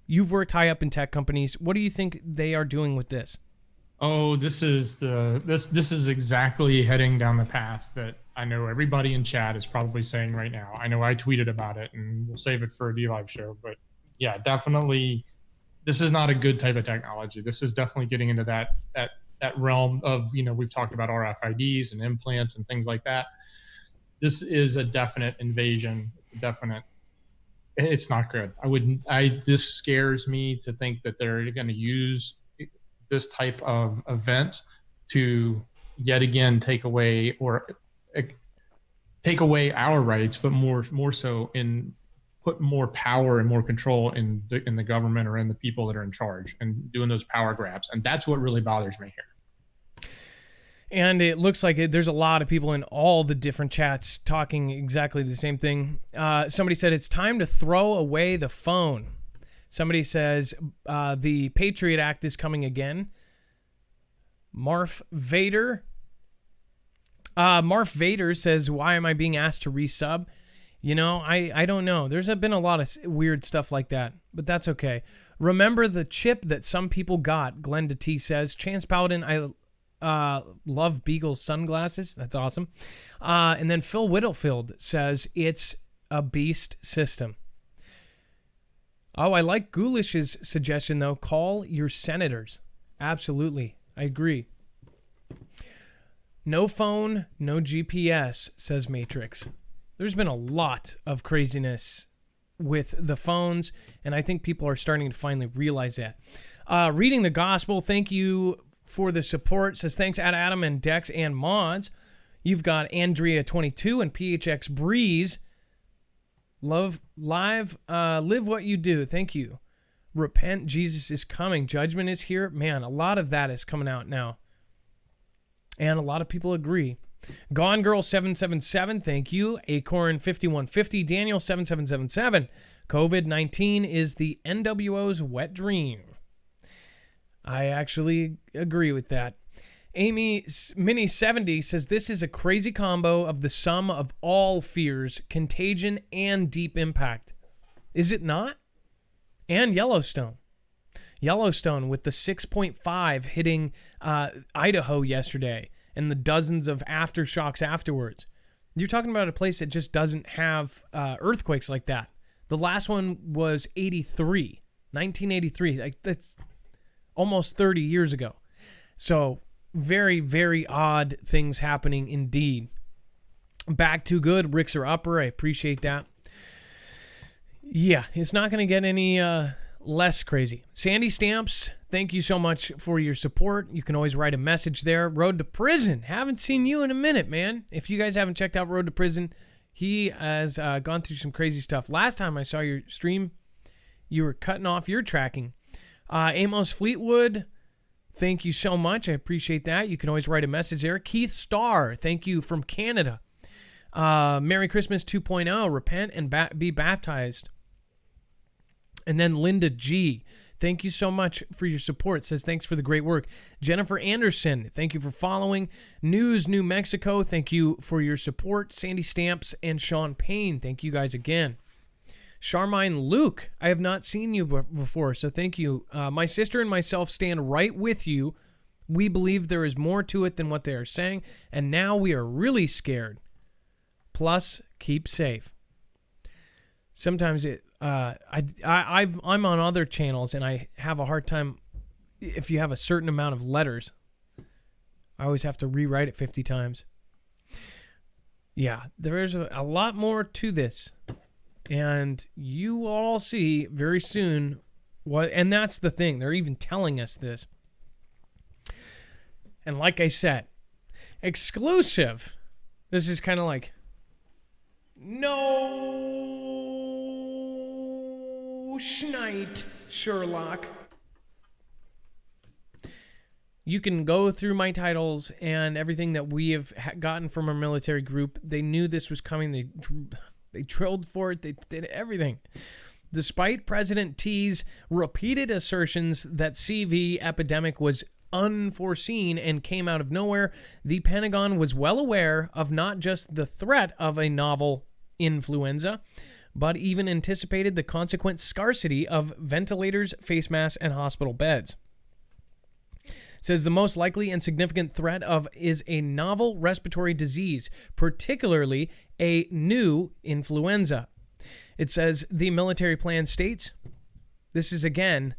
You've worked high up in tech companies. What do you think they are doing with this? Oh, this is exactly heading down the path that I know everybody in chat is probably saying right now. I know I tweeted about it, and we'll save it for a D-Live show, but Yeah, definitely. This is not a good type of technology. This is definitely getting into that realm of, we've talked about RFIDs and implants and things like that. This is a definite invasion. It's a definite. It's not good. I wouldn't. This scares me to think that they're going to use this type of event to yet again take away our rights, but more so in put more power and more control in the government or in the people that are in charge and doing those power grabs. And that's what really bothers me here. And it looks like there's a lot of people in all the different chats talking exactly the same thing. Somebody said it's time to throw away the phone. Somebody says the Patriot Act is coming again. Marf Vader says, why am I being asked to resub? I don't know. There's been a lot of weird stuff like that, but that's okay. Remember the chip that some people got, Glenda T says. Chance Paladin, I love Beagle's sunglasses. That's awesome. And then Phil Whittlefield says, it's a beast system. Oh, I like Goulish's suggestion, though. Call your senators. Absolutely. I agree. No phone, no GPS, says Matrix. There's been a lot of craziness with the phones, and I think people are starting to finally realize that. Reading the Gospel, thank you for the support. Says, thanks at Adam and Dex and Mods. You've got Andrea22 and PHX Breeze. Live what you do. Thank you. Repent, Jesus is coming. Judgment is here. Man, a lot of that is coming out now. And a lot of people agree. Gone Girl 777, thank you. Acorn 5150, Daniel 7777. COVID-19 is the NWO's wet dream. I actually agree with that. Amy Mini 70 says this is a crazy combo of the sum of all fears, contagion and deep impact. Is it not? And Yellowstone. Yellowstone with the 6.5 hitting Idaho yesterday and the dozens of aftershocks afterwards. You're talking about a place that just doesn't have earthquakes like that. The last one was 1983. Like, that's almost 30 years ago. So very, very odd things happening indeed. Back to good. Ricks are upper. I appreciate that. Yeah, it's not going to get any less crazy. Sandy Stamps, thank you so much for your support. You can always write a message there. Road to Prison. Haven't seen you in a minute, man. If you guys haven't checked out Road to Prison, he has gone through some crazy stuff. Last time I saw your stream, you were cutting off your tracking. Amos Fleetwood, thank you so much. I appreciate that. You can always write a message there. Keith Starr, thank you from Canada. Merry Christmas 2.0. Repent and be baptized. And then Linda G, thank you so much for your support. Says thanks for the great work. Jennifer Anderson, thank you for following. News New Mexico, thank you for your support. Sandy Stamps and Sean Payne, thank you guys again. Charmine Luke, I have not seen you before, so thank you. My sister and myself stand right with you. We believe there is more to it than what they are saying, and now we are really scared. Plus, keep safe. Sometimes I'm on other channels and I have a hard time. If you have a certain amount of letters, I always have to rewrite it 50 times. Yeah, there is a lot more to this, and you will all see very soon what. And that's the thing; they're even telling us this. And like I said, exclusive. This is kind of like no. Schneid, Sherlock. You can go through my titles and everything that we have gotten from our military group. They knew this was coming. They drilled for it. They did everything. Despite President T's repeated assertions that CV epidemic was unforeseen and came out of nowhere, the Pentagon was well aware of not just the threat of a novel influenza, but even anticipated the consequent scarcity of ventilators, face masks, and hospital beds. It says the most likely and significant threat is a novel respiratory disease, particularly a new influenza. It says the military plan states, This is again,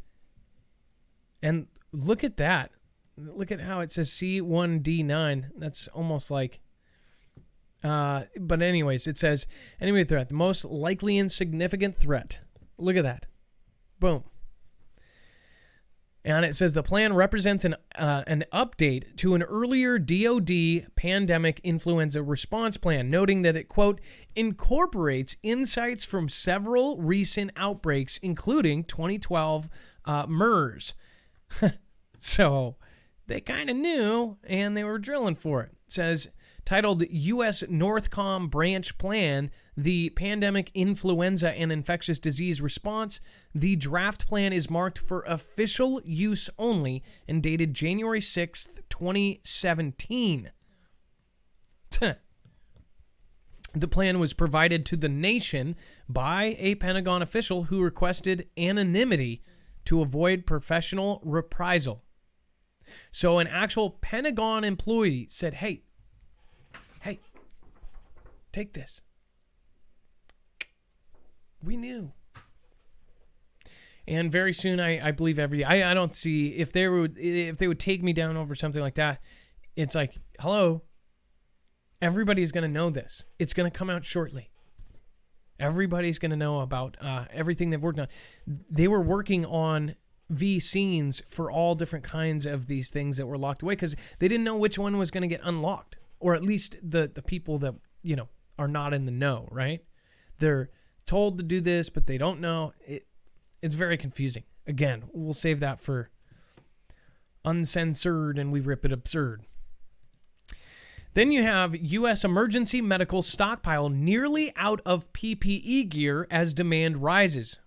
and look at that. Look at how it says C1D9. That's almost like, but anyways, it says, enemy threat, the most likely and significant threat. Look at that. Boom. And it says the plan represents an update to an earlier DoD pandemic influenza response plan, noting that it, quote, incorporates insights from several recent outbreaks, including 2012 MERS. So they kind of knew, and they were drilling for it. It says, titled U.S. Northcom Branch Plan, the Pandemic Influenza and Infectious Disease Response. The draft plan is marked for official use only and dated January 6th, 2017. The plan was provided to the nation by a Pentagon official who requested anonymity to avoid professional reprisal. So an actual Pentagon employee said, hey, take this. We knew. And very soon, I believe I don't see, if they would take me down over something like that, it's like, hello, everybody's going to know this. It's going to come out shortly. Everybody's going to know about everything they've worked on. They were working on scenes for all different kinds of these things that were locked away because they didn't know which one was going to get unlocked, or at least the people that, are not in the know, right? They're told to do this, but they don't know. It's very confusing. Again, we'll save that for uncensored and we rip it absurd. Then you have U.S. emergency medical stockpile nearly out of PPE gear as demand rises.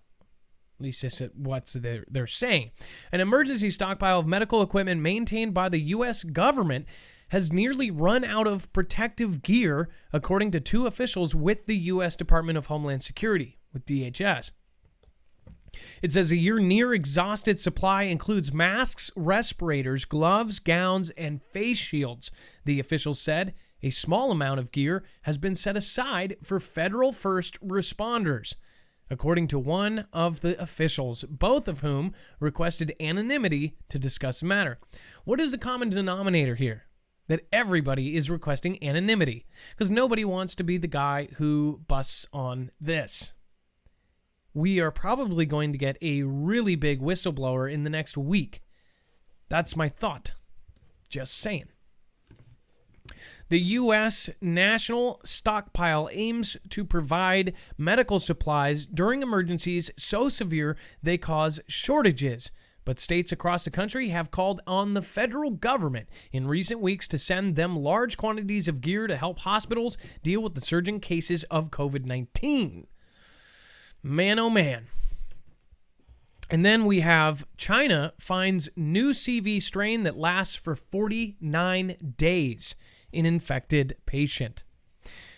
At least this is what they're saying. An emergency stockpile of medical equipment maintained by the U.S. government has nearly run out of protective gear, according to two officials with the U.S. Department of Homeland Security, with DHS. It says a near-exhausted supply includes masks, respirators, gloves, gowns, and face shields, the officials said. A small amount of gear has been set aside for federal first responders, according to one of the officials, both of whom requested anonymity to discuss the matter. What is the common denominator here? That everybody is requesting anonymity, because nobody wants to be the guy who busts on this. We are probably going to get a really big whistleblower in the next week. That's my thought. Just saying. The U.S. National Stockpile aims to provide medical supplies during emergencies so severe they cause shortages. But states across the country have called on the federal government in recent weeks to send them large quantities of gear to help hospitals deal with the surging cases of COVID-19. Man, oh man. And then we have China finds new CV strain that lasts for 49 days in infected patient.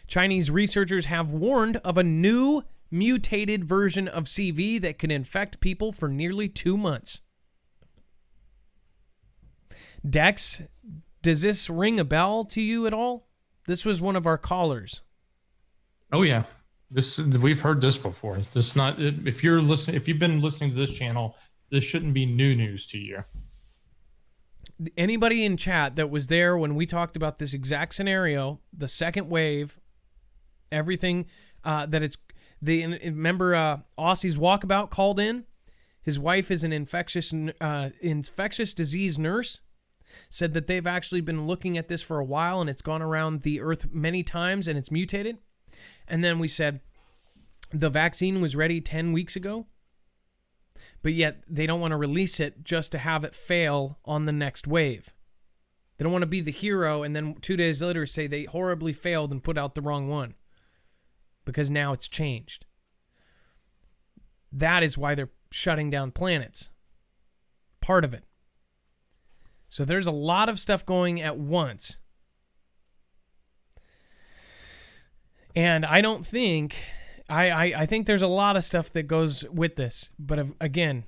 Chinese researchers have warned of a new mutated version of CV that can infect people for nearly 2 months. Dex, does this ring a bell to you at all? This was one of our callers. Oh yeah, we've heard this before. This not if you've been listening to this channel, this shouldn't be new news to you. Anybody in chat that was there when we talked about this exact scenario, the second wave, everything that it's the remember Aussie's Walkabout called in. His wife is an infectious disease nurse. Said that they've actually been looking at this for a while and it's gone around the earth many times and it's mutated. And then we said the vaccine was ready 10 weeks ago, but yet they don't want to release it just to have it fail on the next wave. They don't want to be the hero and then 2 days later say they horribly failed and put out the wrong one because now it's changed. That is why they're shutting down planets. Part of it. So there's a lot of stuff going at once. And I don't think, I think there's a lot of stuff that goes with this. But again,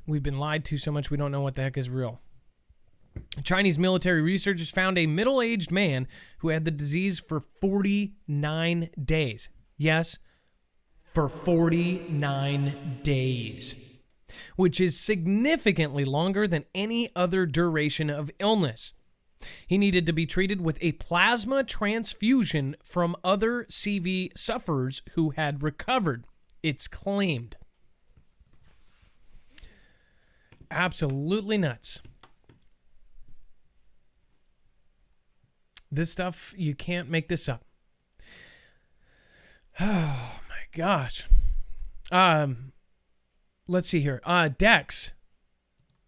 we've been lied to so much we don't know what the heck is real. Chinese military researchers found a middle-aged man who had the disease for 49 days. Yes, for 49 days, which is significantly longer than any other duration of illness. He needed to be treated with a plasma transfusion from other CV sufferers who had recovered, it's claimed. Absolutely nuts. This stuff, you can't make this up. Oh my gosh. Let's see here. Dex,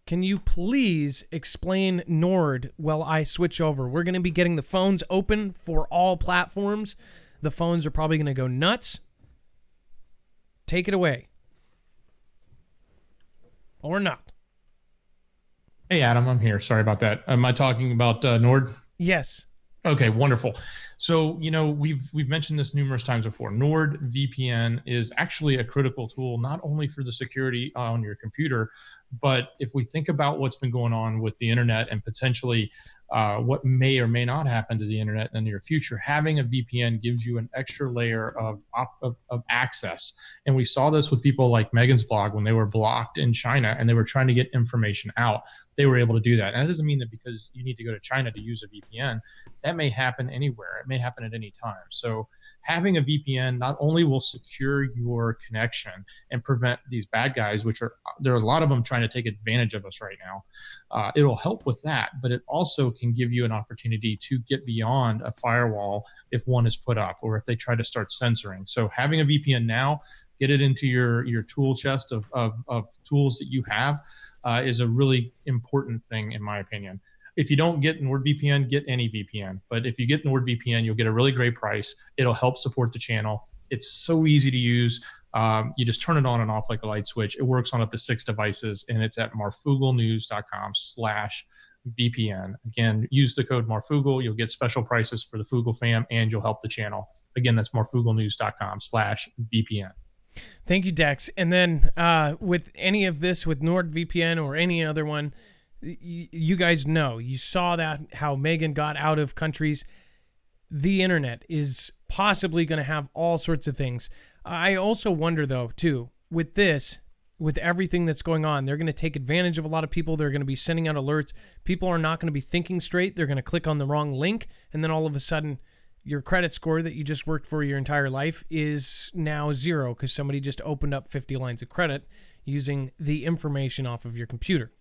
can you please explain Nord while I switch over? We're going to be getting the phones open for all platforms. The phones are probably going to go nuts. Take it away. Or not. Hey, Adam, I'm here. Sorry about that. Am I talking about Nord? Yes. Okay, wonderful. So, you know, we've mentioned this numerous times before. NordVPN is actually a critical tool, not only for the security on your computer, but if we think about what's been going on with the internet and potentially what may or may not happen to the internet in the near future, having a VPN gives you an extra layer of access. And we saw this with people like Megan's blog when they were blocked in China and they were trying to get information out. They were able to do that. And that doesn't mean that because you need to go to China to use a VPN, that may happen anywhere. It may happen at any time. So having a VPN not only will secure your connection and prevent these bad guys, which there are a lot of them trying to take advantage of us right now. It'll help with that, but it also can give you an opportunity to get beyond a firewall if one is put up or if they try to start censoring. So having a VPN now, get it into your tool chest of tools that you have is a really important thing, in my opinion. If you don't get NordVPN, get any VPN. But if you get NordVPN, you'll get a really great price. It'll help support the channel. It's so easy to use. You just turn it on and off like a light switch. It works on up to 6 devices, and it's at marfooglenews.com/VPN. Again, use the code Marfoogle. You'll get special prices for the Foogle fam, and you'll help the channel. Again, that's marfooglenews.com/VPN. Thank you, Dex. And then with any of this, with NordVPN or any other one, you guys know, you saw that how Megan got out of countries. The internet is possibly going to have all sorts of things. I also wonder, though, too, with this, with everything that's going on, they're going to take advantage of a lot of people. They're going to be sending out alerts. People are not going to be thinking straight. They're going to click on the wrong link, and then all of a sudden, your credit score that you just worked for your entire life is now 0 because somebody just opened up 50 lines of credit using the information off of your computer.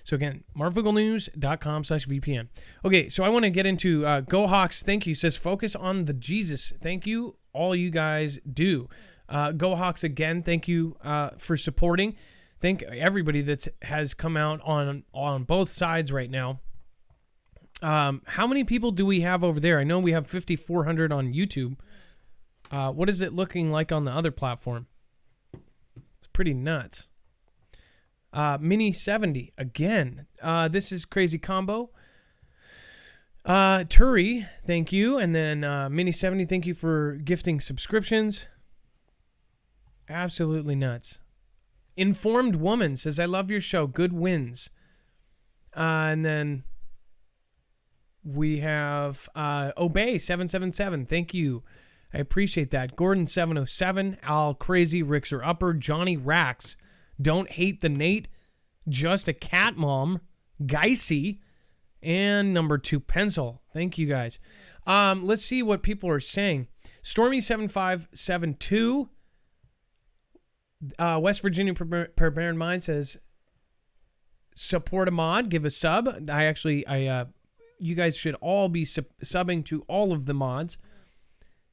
So again, marfooglenews.com/VPN. Okay, so I want to get into Go Hawks. Thank you. Says focus on the Jesus. Thank you. All you guys do. Go Hawks again. Thank you for supporting. Thank everybody that has come out on both sides right now. How many people do we have over there? I know we have 5,400 on YouTube. What is it looking like on the other platform? It's pretty nuts. Mini 70 again. This is Crazy Combo. Turi, thank you. And then Mini 70, thank you for gifting subscriptions. Absolutely nuts. Informed Woman says, I love your show. Good wins. And then we have Obey 777. Thank you. I appreciate that. Gordon 707. Al Crazy. Rixer Upper. Johnny Rax. Don't hate the Nate. Just a cat mom. Geisy. And number 2 Pencil. Thank you guys. Let's see what people are saying. Stormy 7572. West Virginia Prepared Mind says, support a mod, give a sub. You guys should all be subbing to all of the mods.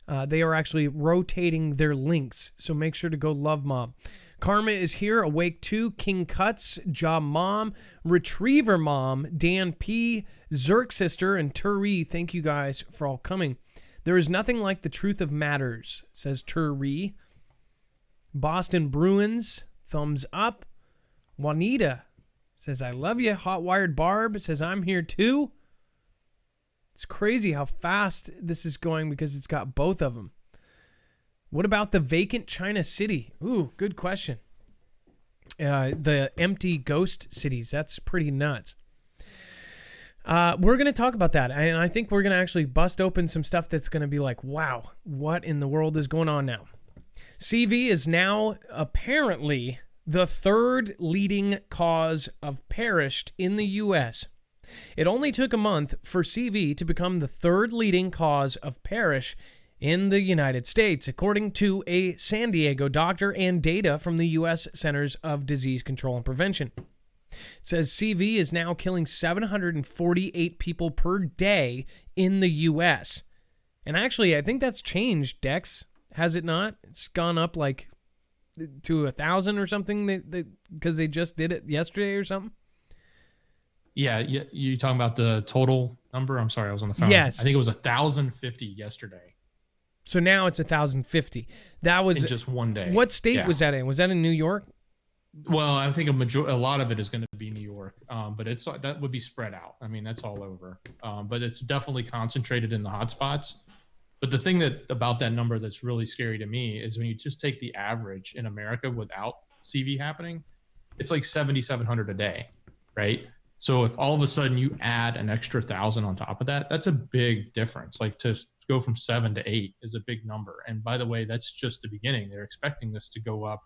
They are actually rotating their links, so make sure to go love Mom. Karma is here. Awake 2, King Cuts, Ja Mom, Retriever Mom, Dan P, Zerk Sister, and Turi. Thank you guys for all coming. There is nothing like the truth of matters, says Turi. Boston Bruins, thumbs up. Juanita says, I love you. Hot Wired Barb says, I'm here too. It's crazy how fast this is going because it's got both of them. What about the vacant China city? Ooh, good question. The empty ghost cities. That's pretty nuts. We're going to talk about that. And I think we're going to actually bust open some stuff that's going to be like, wow, what in the world is going on now? CV is now apparently the third leading cause of perished in the U.S. It only took a month for CV to become the third leading cause of perish in the United States, according to a San Diego doctor and data from the U.S. Centers of Disease Control and Prevention. It says CV is now killing 748 people per day in the U.S. And actually, I think that's changed, Dex. Has it not? It's gone up like to 1,000 or something because they just did it yesterday or something. Yeah, you talking about the total number? I'm sorry, I was on the phone. Yes. I think it was 1,050 yesterday. So now it's 1,050. That was in just one day. What state was that in? Was that in New York? Well, I think a lot of it is going to be New York, but that would be spread out. I mean, that's all over. But it's definitely concentrated in the hotspots. But the thing about that number that's really scary to me is when you just take the average in America without CV happening, it's like 7,700 a day, right? So if all of a sudden you add an extra 1,000 on top of that, that's a big difference. Like to go from 7 to 8 is a big number. And by the way, that's just the beginning. They're expecting this to go up,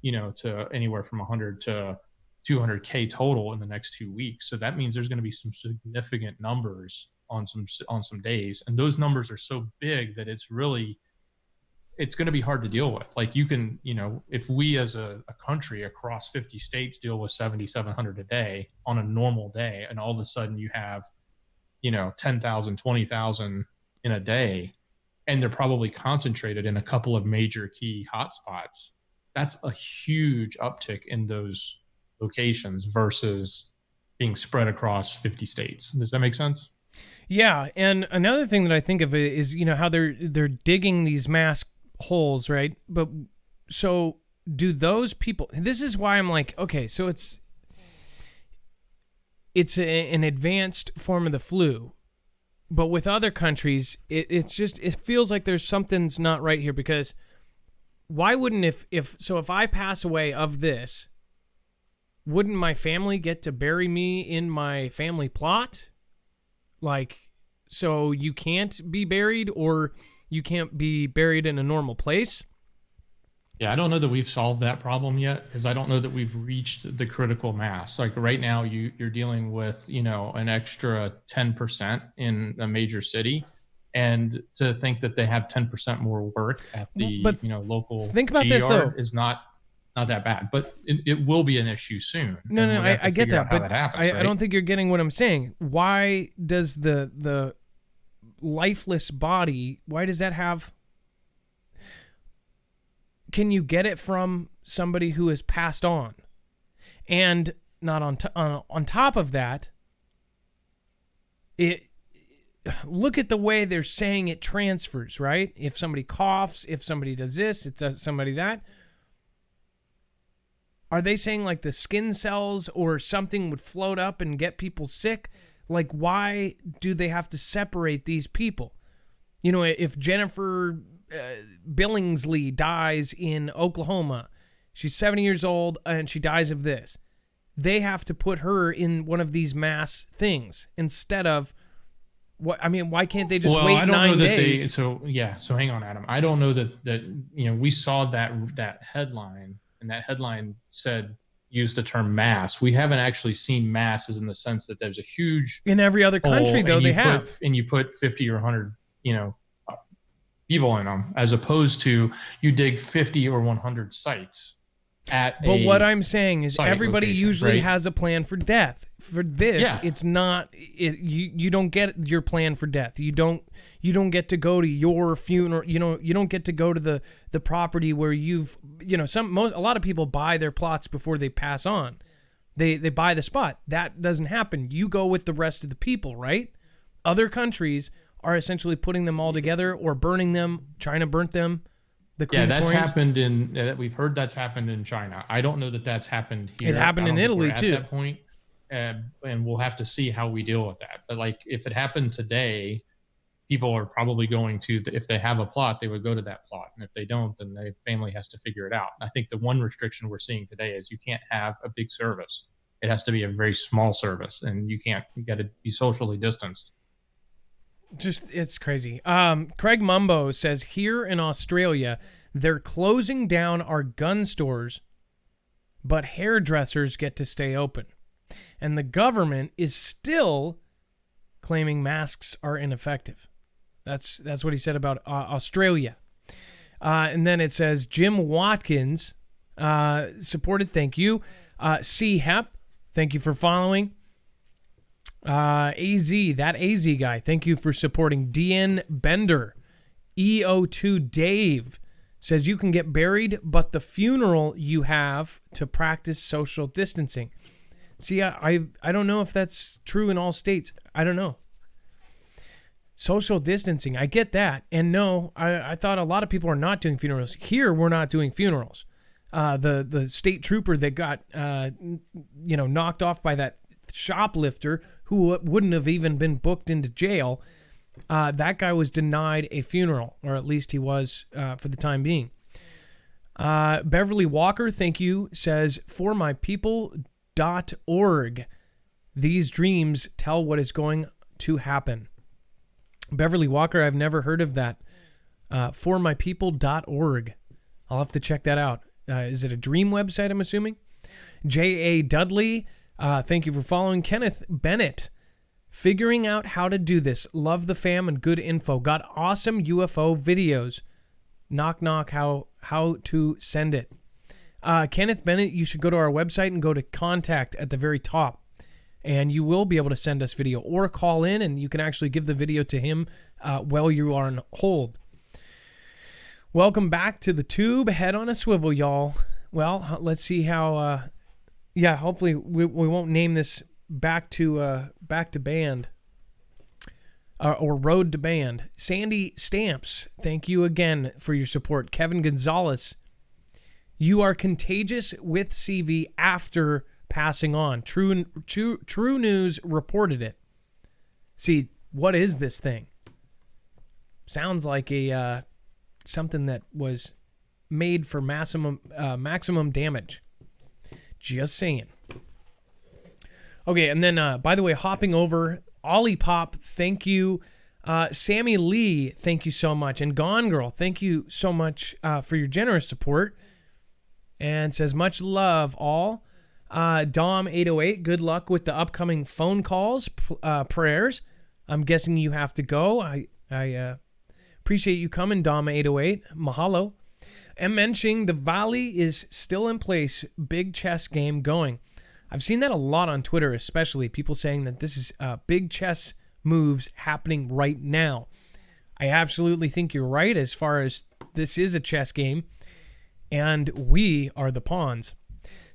to anywhere from 100 to 200K total in the next 2 weeks. So that means there's going to be some significant numbers on some days, and those numbers are so big that it's going to be hard to deal with. Like you can, if we as a country across 50 states deal with 7,700 a day on a normal day, and all of a sudden you have, 10,000, 20,000 in a day, and they're probably concentrated in a couple of major key hotspots, that's a huge uptick in those locations versus being spread across 50 states. Does that make sense? Yeah, and another thing that I think of is how they're digging these mass holes, right? But so do those people? This is why I'm like, okay, so it's an advanced form of the flu, but with other countries, it feels like there's something's not right here, because why wouldn't if I pass away of this, wouldn't my family get to bury me in my family plot? Like, so you can't be buried, or you can't be buried in a normal place? Yeah, I don't know that we've solved that problem yet, because I don't know that we've reached the critical mass. Like right now, you're dealing with, an extra 10% in a major city. And to think that they have 10% more work at the local think about GR this, though. Is not that bad, but it will be an issue soon. No, I get that, but happens, I don't think you're getting what I'm saying. Why does the lifeless body, why does that have... Can you get it from somebody who has passed on? And not on top of that, look at the way they're saying it transfers, right? If somebody coughs, if somebody does this, it does somebody that. Are they saying like the skin cells or something would float up and get people sick? Like, why do they have to separate these people? If Jennifer Billingsley dies in Oklahoma, she's 70 years old and she dies of this, they have to put her in one of these mass things instead of why can't they just wait 9 days? So hang on, Adam. I don't know that we saw that headline, and that headline said, use the term mass. We haven't actually seen masses in the sense that there's a huge... In every other country, though, they have. And you put 50 or 100, people in them, as opposed to you dig 50 or 100 sites at what I'm saying is everybody location, usually right? has a plan for death. For this, It's not... You don't get your plan for death. You don't get to go to your funeral. You don't get to go to the property where you've... a lot of people buy their plots before they pass on. They buy the spot. That doesn't happen. You go with the rest of the people, right? Other countries are essentially putting them all together or burning them, China burnt them. That's happened we've heard that's happened in China. I don't know that that's happened here. It happened in Italy too. At that point, and we'll have to see how we deal with that. But like, if it happened today, people are probably going to, if they have a plot, they would go to that plot. And if they don't, then the family has to figure it out. I think the one restriction we're seeing today is you can't have a big service. It has to be a very small service, and you got to be socially distanced. It's crazy. Craig Mumbo says, here in Australia, They're closing down our gun stores, but hairdressers get to stay open. And the government is still claiming masks are ineffective. That's what he said about Australia. And then it says Jim Watkins supported. Thank you. C. Hep, thank you for following. that AZ guy, thank you for supporting. DN Bender. EO2 Dave says you can get buried, but the funeral you have to practice social distancing. See, I don't know if that's true in all states. I don't know. Social distancing, I get that. And no, I thought a lot of people are not doing funerals. Here, we're not doing funerals. The state trooper that got knocked off by that shoplifter who wouldn't have even been booked into jail, that guy was denied a funeral, or at least he was for the time being. Beverly Walker, thank you, says, formypeople.org. These dreams tell what is going to happen. Beverly Walker, I've never heard of that. formypeople.org. I'll have to check that out. Is it a dream website, I'm assuming? J.A. Dudley, thank you for following. Kenneth Bennett, figuring out how to do this. Love the fam and good info. Got awesome UFO videos. Knock, knock, how to send it. Kenneth Bennett, you should go to our website and go to contact at the very top. And you will be able to send us video or call in, and you can actually give the video to him while you are on hold. Welcome back to the tube. Head on a swivel, y'all. Well, let's see how... hopefully we won't name this back to band or road to band. Sandy Stamps, thank you again for your support. Kevin Gonzalez, you are contagious with CV after passing on. True News reported it. See, what is this thing? Sounds like a something that was made for maximum damage. Just saying. Okay, and then, by the way, hopping over, Ollie Pop, thank you. Sammy Lee, thank you so much. And Gone Girl, thank you so much for your generous support. And says, much love, all. Dom808, good luck with the upcoming phone calls, prayers. I'm guessing you have to go. I appreciate you coming, Dom808. Mahalo. And mentioning the Valley is still in place. Big chess game going. I've seen that a lot on Twitter, especially people saying that this is big chess moves happening right now. I absolutely think you're right as far as this is a chess game, and we are the pawns.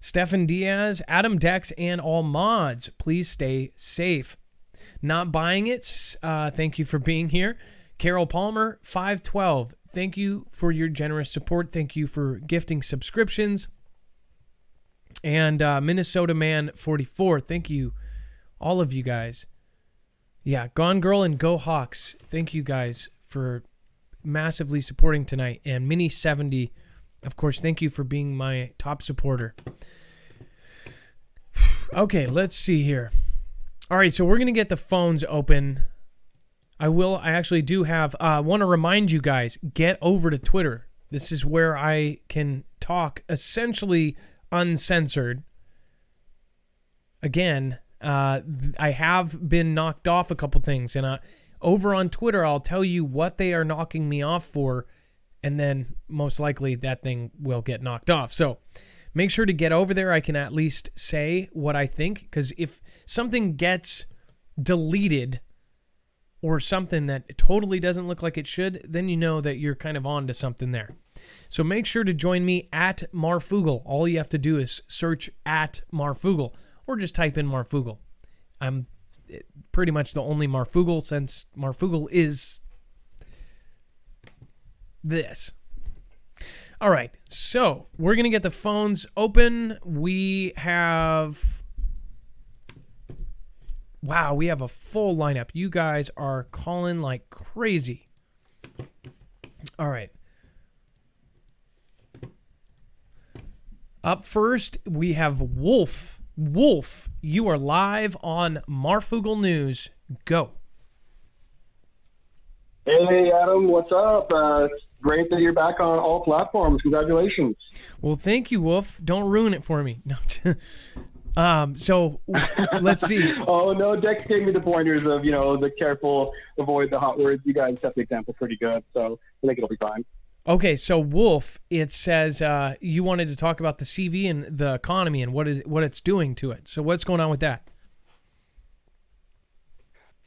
Stefan Diaz, Adam Dex, and all mods, please stay safe. Not buying it, thank you for being here. Carol Palmer, 512. Thank you for your generous support. Thank you for gifting subscriptions. And Minnesota Man 44. Thank you, all of you guys. Yeah, Gone Girl and Go Hawks. Thank you guys for massively supporting tonight. And Mini 70, of course, thank you for being my top supporter. Okay, let's see here. All right, so we're going to get the phones open. I actually do have, want to remind you guys, get over to Twitter. This is where I can talk essentially uncensored. Again, I have been knocked off a couple things, and over on Twitter, I'll tell you what they are knocking me off for, and then most likely that thing will get knocked off. So make sure to get over there. I can at least say what I think, because if something gets deleted or something that totally doesn't look like it should, then you know that you're kind of on to something there. So make sure to join me at Marfoogle. All you have to do is search at Marfoogle, or just type in Marfoogle. I'm pretty much the only Marfoogle, since Marfoogle is this. All right, so we're going to get the phones open. We have a full lineup. You guys are calling like crazy. All right. Up first, we have Wolf. Wolf, you are live on Marfoogle News. Go. Hey, Adam, what's up? great that you're back on all platforms. Congratulations. Well, thank you, Wolf. Don't ruin it for me. No. So let's see. Oh, no, Dex gave me the pointers of, the careful, avoid the hot words. You guys set the example pretty good, so I think it'll be fine. Okay, so Wolf, it says you wanted to talk about the CV and the economy and what it's doing to it. So what's going on with that?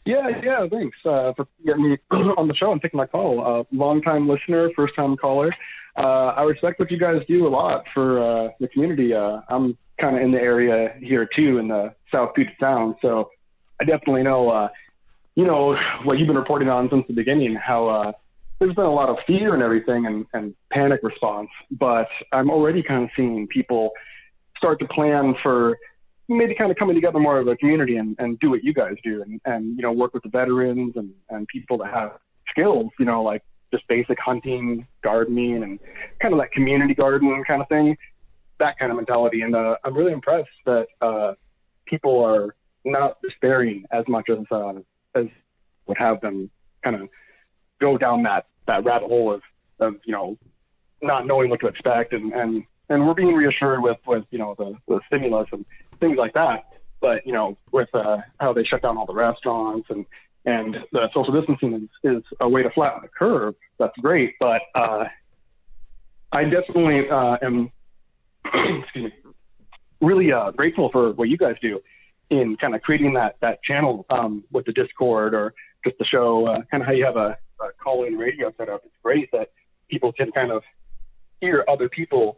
Yeah, thanks for getting me on the show and taking my call. Long-time listener, first-time caller. I respect what you guys do a lot for the community. I'm kind of in the area here, too, in the South Puget Sound, so I definitely know, what you've been reporting on since the beginning, how there's been a lot of fear and everything and panic response, but I'm already kind of seeing people start to plan for maybe kind of coming together more of a community and do what you guys do and work with the veterans and people that have skills, like just basic hunting, gardening, and kind of that community garden kind of thing, that kind of mentality. And I'm really impressed that people are not despairing as much as would have them kind of go down that rabbit hole of not knowing what to expect. And we're being reassured with the stimulus and things like that. But, with how they shut down all the restaurants and the social distancing is a way to flatten the curve. That's great. But I definitely am excuse me, really grateful for what you guys do in kind of creating that channel with the Discord or just the show, kind of how you have a call-in radio set up. It's great that people can kind of hear other people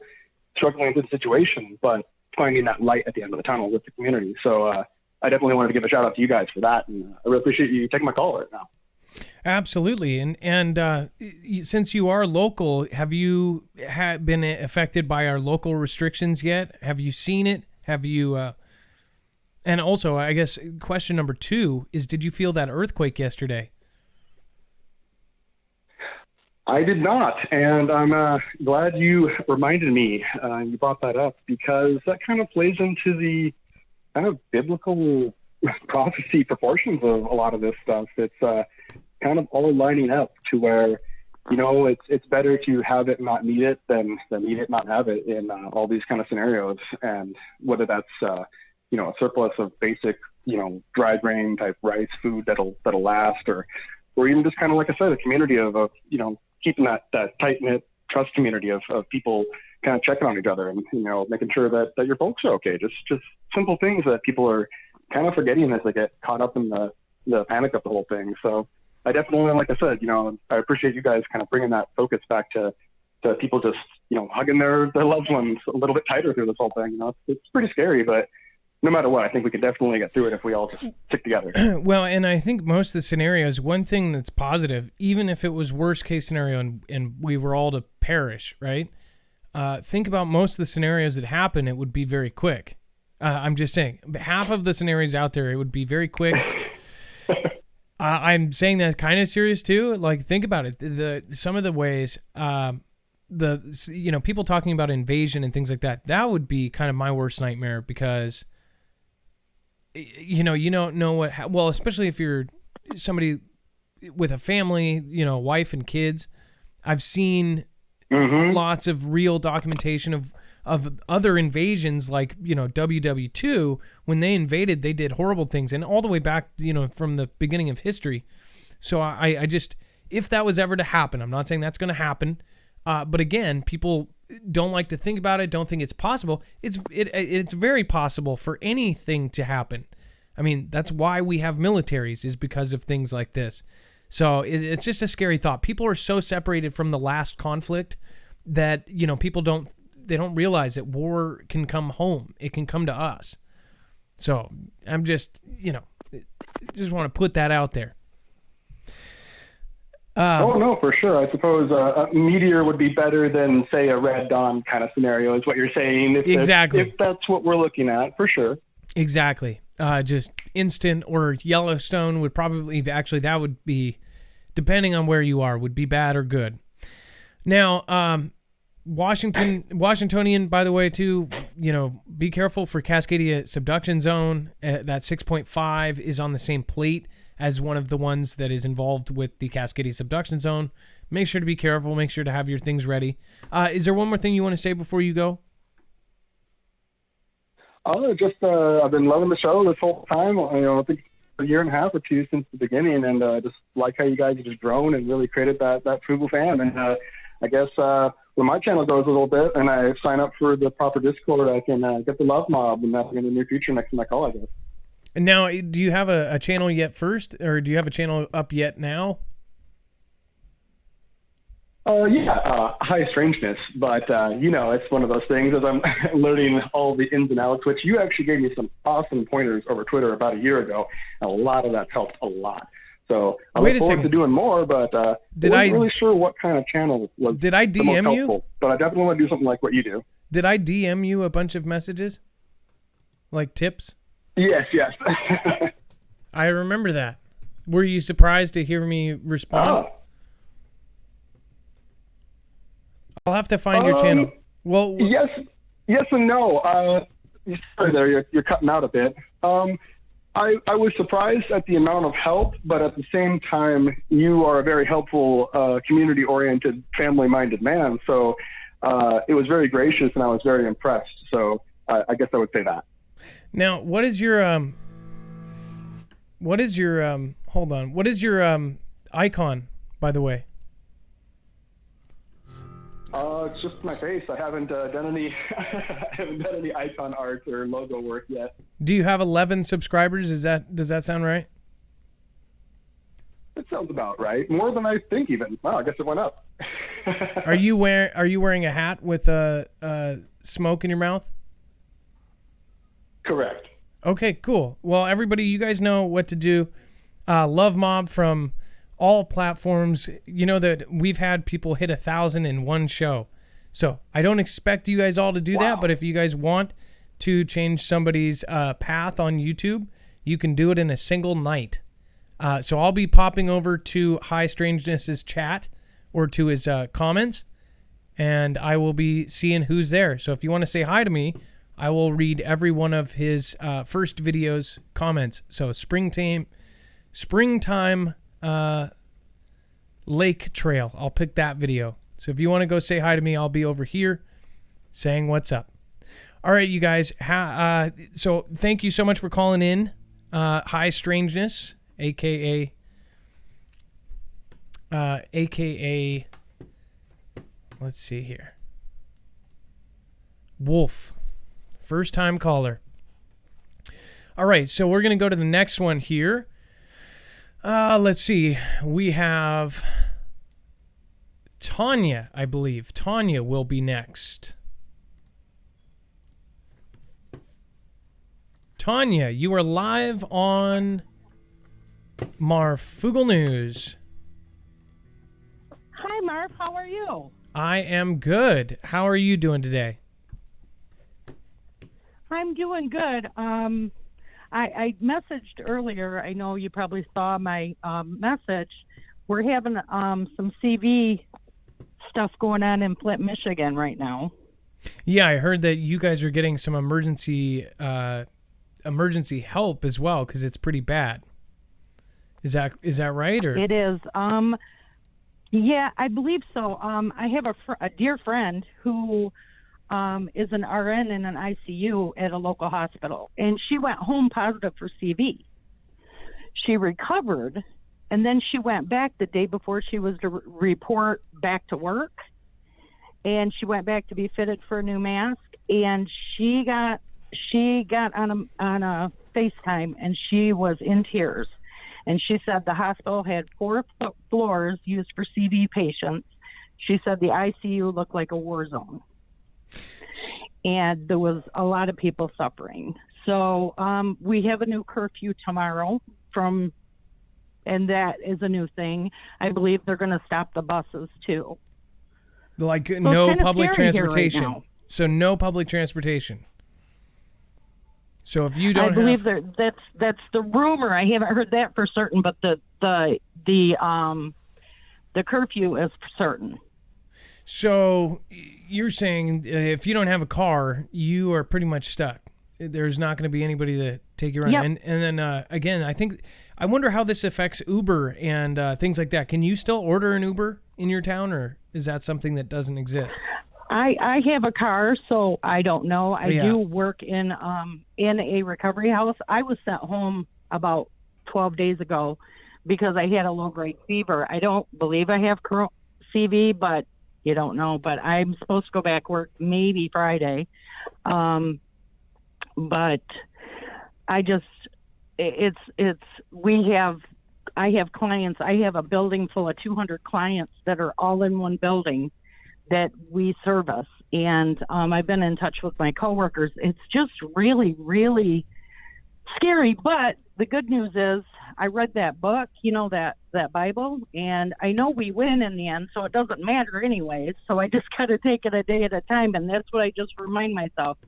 struggling with the situation, but finding that light at the end of the tunnel with the community. So I definitely wanted to give a shout out to you guys for that. And I really appreciate you taking my call right now. Absolutely. And since you are local, have you been affected by our local restrictions yet? Have you seen it? Have you, and also, I guess question number 2 is, did you feel that earthquake yesterday? I did not, and I'm glad you reminded me. You brought that up because that kind of plays into the kind of biblical prophecy proportions of a lot of this stuff. It's kind of all lining up to where, it's better to have it, not need it, than need it, not have it in all these kind of scenarios. And whether that's, a surplus of basic, dry grain type rice food that'll last, or even just kind of, like I said, a community of keeping that tight-knit trust community of people kind of checking on each other and, making sure that your folks are okay. Just simple things that people are kind of forgetting as they get caught up in the panic of the whole thing. So I definitely, like I said, I appreciate you guys kind of bringing that focus back to people just, hugging their loved ones a little bit tighter through this whole thing. It's pretty scary, but no matter what, I think we can definitely get through it if we all just stick together. Well, and I think most of the scenarios, one thing that's positive, even if it was worst case scenario and we were all to perish, right? Think about most of the scenarios that happen, it would be very quick. I'm just saying, half of the scenarios out there, it would be very quick. I'm saying that kind of serious too. Like, think about it. Some of the ways, people talking about invasion and things like that, that would be kind of my worst nightmare because, you don't know well, especially if you're somebody with a family, wife and kids. I've seen lots of real documentation of other invasions, like, WW2, when they invaded, they did horrible things, and all the way back, from the beginning of history. So I just, if that was ever to happen, I'm not saying that's going to happen, but again, people don't like to think about it, don't think it's possible. It's very possible for anything to happen. I mean, that's why we have militaries, is because of things like this. So it's just a scary thought. People are so separated from the last conflict that, people don't realize that war can come home. It can come to us. So I'm just, just want to put that out there. No, for sure. I suppose a meteor would be better than, say, a Red Dawn kind of scenario is what you're saying. Exactly. If that's what we're looking at, for sure. Exactly. Just instant, or Yellowstone would probably, actually, that would be, depending on where you are, would be bad or good. Now, Washingtonian, by the way, too, be careful for Cascadia subduction zone. That 6.5 is on the same plate as one of the ones that is involved with the Cascadia subduction zone. make sure to be careful. Make sure to have your things ready. Is there one more thing you want to say before you go? Just I've been loving the show this whole time. I think a year and a half or two since the beginning, and just like how you guys have just grown and really created that Foogle fam. And I guess when my channel grows a little bit and I sign up for the proper Discord, I can get the love mob, and that's in the near future next to my call, I guess. And now, do you have a channel yet first, or do you have a channel up yet now? High strangeness, but it's one of those things as I'm learning all the ins and outs, which you actually gave me some awesome pointers over Twitter about a year ago, and a lot of that's helped a lot. So I look forward to doing more, but I wasn't really sure what kind of channel was the most helpful, but I definitely want to do something like what you do. Did I DM you a bunch of messages? Like tips? Yes. I remember that. Were you surprised to hear me respond? I'll have to find your channel. Well, yes and no. Sorry there, you're cutting out a bit. I was surprised at the amount of help, but at the same time, you are a very helpful, community-oriented, family-minded man. So it was very gracious, and I was very impressed. So I guess I would say that. Now, what is your hold on. What is your icon, by the way? It's just my face. I haven't done any icon art or logo work yet. Do you have 11 subscribers? Does that sound right? It sounds about right. More than I think even. Wow, I guess it went up. Are you wearing a hat with smoke in your mouth? Correct. Okay, cool. Well, everybody, you guys know what to do. Love mob from all platforms. You know that we've had people hit 1,000 in one show. So I don't expect you guys all to do that, but if you guys want to change somebody's path on YouTube, you can do it in a single night. So I'll be popping over to High Strangeness's chat or to his comments, and I will be seeing who's there. So if you want to say hi to me, I will read every one of his first video's comments. So springtime lake trail. I'll pick that video. So if you want to go say hi to me, I'll be over here saying what's up. All right, you guys. So thank you so much for calling in. High Strangeness, aka let's see here, Wolf. First time caller. All right, so we're going to go to the next one here. Let's see. We have Tanya, I believe. Tanya will be next. Tanya, you are live on Marfoogle News. Hi, Marv. How are you? I am good. How are you doing today? I'm doing good. I messaged earlier. I know you probably saw my message. We're having some CV stuff going on in Flint, Michigan right now. Yeah, I heard that you guys are getting some emergency help as well because it's pretty bad. Is that right? Or it is. Yeah, I believe so. I have a dear friend who is an RN in an ICU at a local hospital, and she went home positive for CV. She recovered, and then she went back the day before she was to report back to work, and she went back to be fitted for a new mask, and she got on a FaceTime, and she was in tears, and she said the hospital had 4 floors used for CV patients. She said the ICU looked like a war zone. And there was a lot of people suffering. So we have a new curfew tomorrow and that is a new thing. I believe they're going to stop the buses too. Like so no public transportation. Right, so no public transportation. So if you don't, I believe that's the rumor. I haven't heard that for certain, but the curfew is for certain. So you're saying if you don't have a car, you are pretty much stuck. There's not going to be anybody to take you around. Yep. And then again, I wonder how this affects Uber and things like that. Can you still order an Uber in your town, or is that something that doesn't exist? I have a car, so I don't know. I Yeah. do work in a recovery house. I was sent home about 12 days ago because I had a low-grade fever. I don't believe I have CV, but you don't know. But I'm supposed to go back work maybe Friday. But I just, I have clients. I have a building full of 200 clients that are all in one building that we service. And I've been in touch with my coworkers. It's just really, really scary. But the good news is I read that book, that Bible, and I know we win in the end, so it doesn't matter anyways. So I just got to take it a day at a time. And that's what I just remind myself,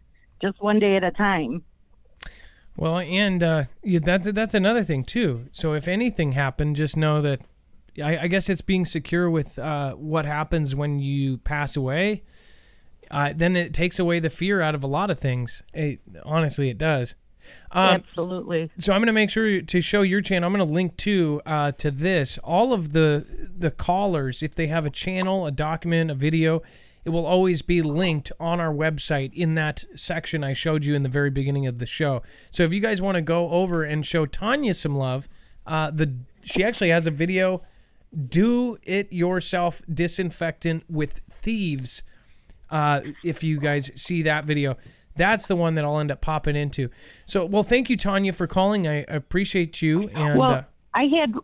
just one day at a time. Well, and that's another thing too. So if anything happened, just know that I guess it's being secure with what happens when you pass away. Then it takes away the fear out of a lot of things. Honestly, it does. Absolutely. So I'm going to make sure to show your channel. I'm going to link to this. All of the callers, if they have a channel, a document, a video, it will always be linked on our website in that section I showed you in the very beginning of the show. So if you guys want to go over and show Tanya some love, she actually has a video, Do It Yourself Disinfectant with Thieves. If you guys see that video, that's the one that I'll end up popping into. So, well, thank you, Tanya, for calling. I appreciate you. And I had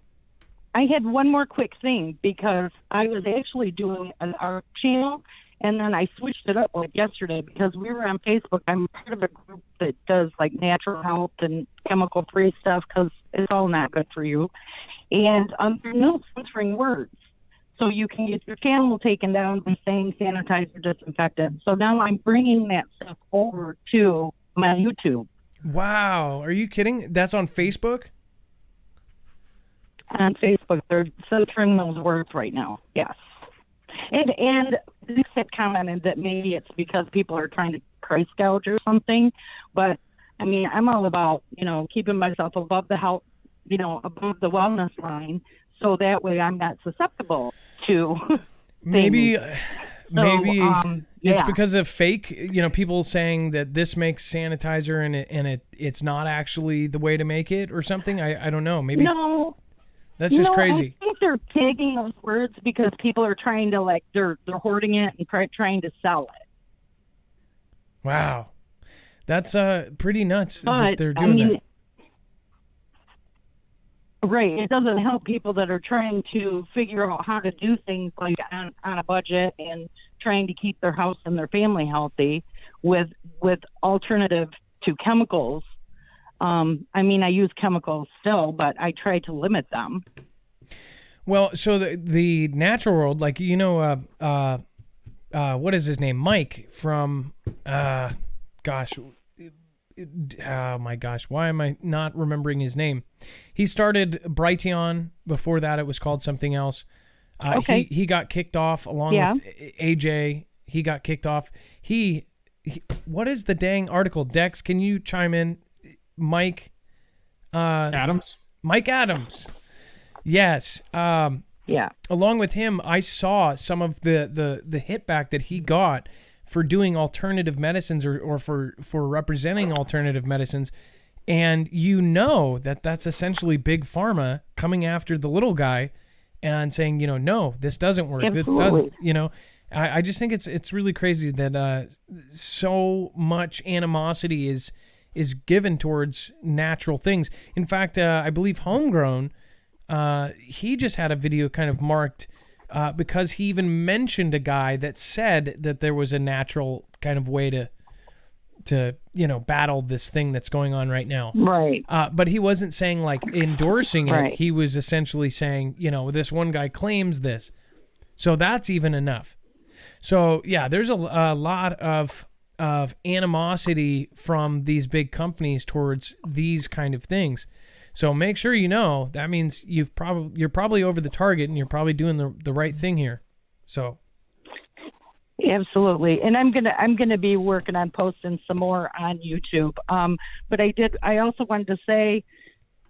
one more quick thing, because I was actually doing an art channel, and then I switched it up like yesterday because we were on Facebook. I'm part of a group that does like natural health and chemical-free stuff because it's all not good for you. And there are no censoring words. So you can get your channel taken down by saying sanitizer, disinfectant. So now I'm bringing that stuff over to my YouTube. Wow. Are you kidding? That's on Facebook? On Facebook, they're censoring those words right now. Yes. And this had commented that maybe it's because people are trying to price gouge or something. But, I mean, I'm all about, keeping myself above the health, above the wellness line, so that way I'm not susceptible to maybe yeah. It's because of fake, people saying that this makes sanitizer and it's not actually the way to make it or something. I don't know. Maybe no. That's just crazy. I think they're tagging those words because people are trying to they're hoarding it and trying to sell it. Wow. That's pretty nuts that they're doing that. Right. It doesn't help people that are trying to figure out how to do things like on a budget and trying to keep their house and their family healthy with alternative to chemicals. I use chemicals still, but I try to limit them. Well, so the natural world, what is his name? Mike from, oh my gosh, why am I not remembering his name? He started Brighteon. Before that, it was called something else. Okay. He got kicked off along with AJ. He got kicked off. He what is the dang article? Dex, can you chime in? Mike Adams. Mike Adams. Yes. Yeah. Along with him, I saw some of the hit back that he got for doing alternative medicines or for representing alternative medicines. And that's essentially big pharma coming after the little guy and saying, no, this doesn't work. Absolutely. This doesn't, I just think it's really crazy that so much animosity is given towards natural things. In fact, I believe Homegrown, he just had a video kind of marked because he even mentioned a guy that said that there was a natural kind of way to battle this thing that's going on right now. Right. But he wasn't saying endorsing it. Right. He was essentially saying, this one guy claims this. So that's even enough. So yeah, there's a lot of animosity from these big companies towards these kind of things. So make sure that means you're probably over the target and you're probably doing the right thing here. So Absolutely, and I'm gonna be working on posting some more on YouTube. But I also wanted to say,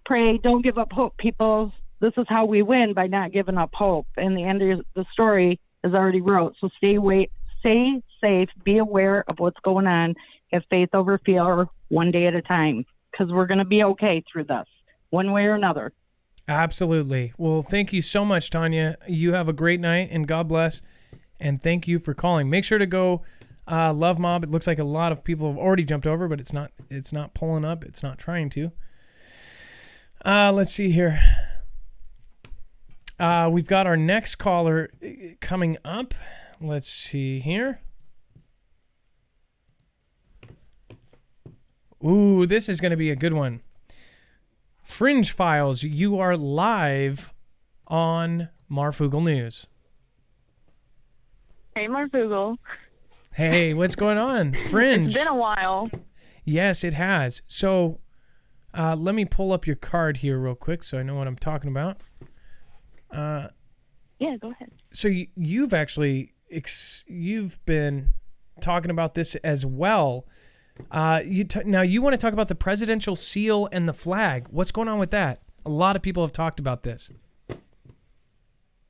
pray, don't give up hope, people. This is how we win, by not giving up hope. And the end of the story is already wrote. So stay safe, be aware of what's going on, have faith over fear, one day at a time, because we're gonna be okay through this, one way or another. Absolutely. Well, thank you so much, Tanya. You have a great night, and God bless. And thank you for calling. Make sure to go Love Mob. It looks like a lot of people have already jumped over, but it's not pulling up. It's not trying to. Let's see here. We've got our next caller coming up. Let's see here. Ooh, this is going to be a good one. Fringe Files, you are live on Marfoogle News. Hey, Marfoogle. Hey, what's going on? Fringe. It's been a while. Yes, it has. So let me pull up your card here real quick so I know what I'm talking about. Yeah, go ahead. So you've actually, you've been talking about this as well. Now you want to talk about the presidential seal and the flag. What's going on with that? A lot of people have talked about this.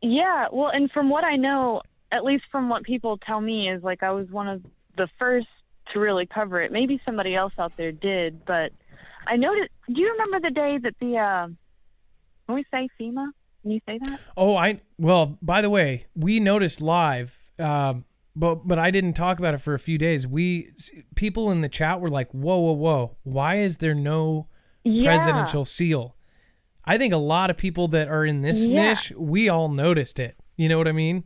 Yeah, well, and from what I know, at least from what people tell me, is like I was one of the first to really cover it. Maybe somebody else out there did, but I noticed. Do you remember the day that when we say FEMA? Can you say that? Oh, well, by the way, we noticed live, but I didn't talk about it for a few days. People in the chat were like, whoa, why is there no presidential seal? I think a lot of people that are in this niche, we all noticed it. You know what I mean?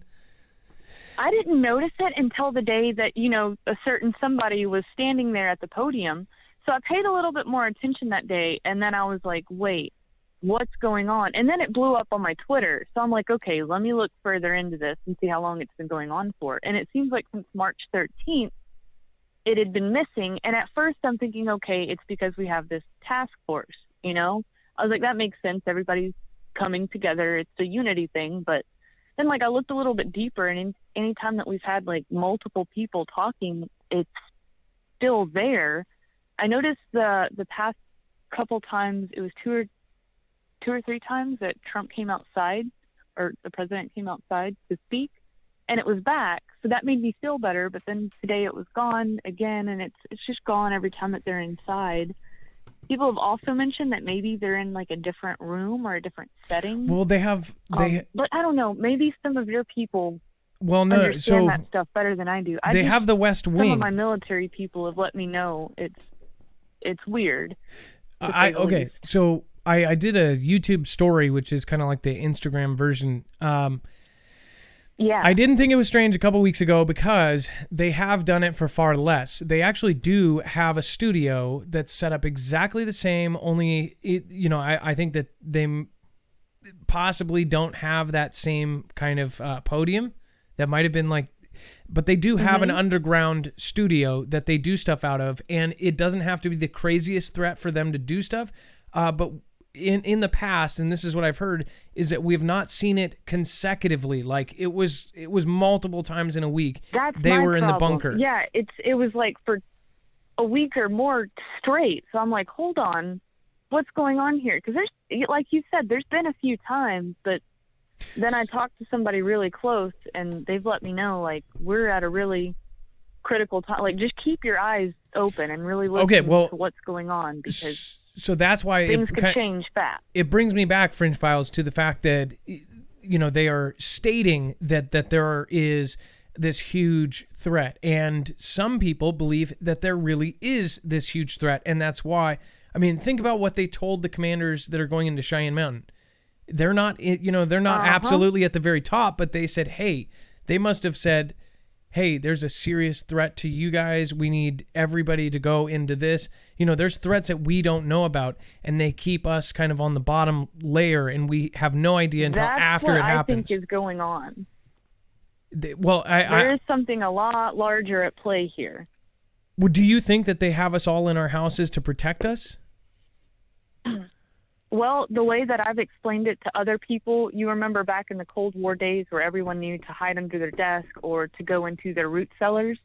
I didn't notice it until the day that, a certain somebody was standing there at the podium. So I paid a little bit more attention that day, and then I was like, wait, what's going on? And then it blew up on my Twitter. So I'm like, okay, let me look further into this and see how long it's been going on for. And it seems like since March 13th, it had been missing. And at first I'm thinking, okay, it's because we have this task force, I was like, that makes sense. Everybody's coming together. It's a unity thing. But then I looked a little bit deeper, and any time that we've had multiple people talking, it's still there. I noticed the past couple times, it was two or three times that Trump came outside, or the president came outside to speak, and it was back. So that made me feel better. But then today it was gone again, and it's just gone every time that they're inside. People have also mentioned that maybe they're in a different room or a different setting. Well, but I don't know. Maybe some of your people understand that stuff better than I do. They have the West Wing. Some of my military people have let me know it's weird. So I did a YouTube story, which is kind of like the Instagram version. Yeah. I didn't think it was strange a couple weeks ago because they have done it for far less. They actually do have a studio that's set up exactly the same, only I think that they possibly don't have that same kind of podium. That might have been but they do have an underground studio that they do stuff out of, and it doesn't have to be the craziest threat for them to do stuff. But in the past, and this is what I've heard, is that we have not seen it consecutively. It was multiple times in a week. They were in the bunker. Yeah, it was for a week or more straight. So I'm like, hold on, what's going on here? Because there's, like you said, there's been a few times, but then I talked to somebody really close, and they've let me know we're at a really critical time. Just keep your eyes open and really listen to what's going on, because so that's why things could change fast. It brings me back, Fringe Files, to the fact that they are stating that there is this huge threat, and some people believe that there really is this huge threat, and that's why. I mean, think about what they told the commanders that are going into Cheyenne Mountain. They're not, they're not absolutely at the very top, but they said, hey, they must have said, hey, there's a serious threat to you guys. We need everybody to go into this. There's threats that we don't know about, and they keep us kind of on the bottom layer, and we have no idea until after it happens. That's what I think is going on. There is something a lot larger at play here. Do you think that they have us all in our houses to protect us? Well, the way that I've explained it to other people, you remember back in the Cold War days where everyone knew to hide under their desk or to go into their root cellars?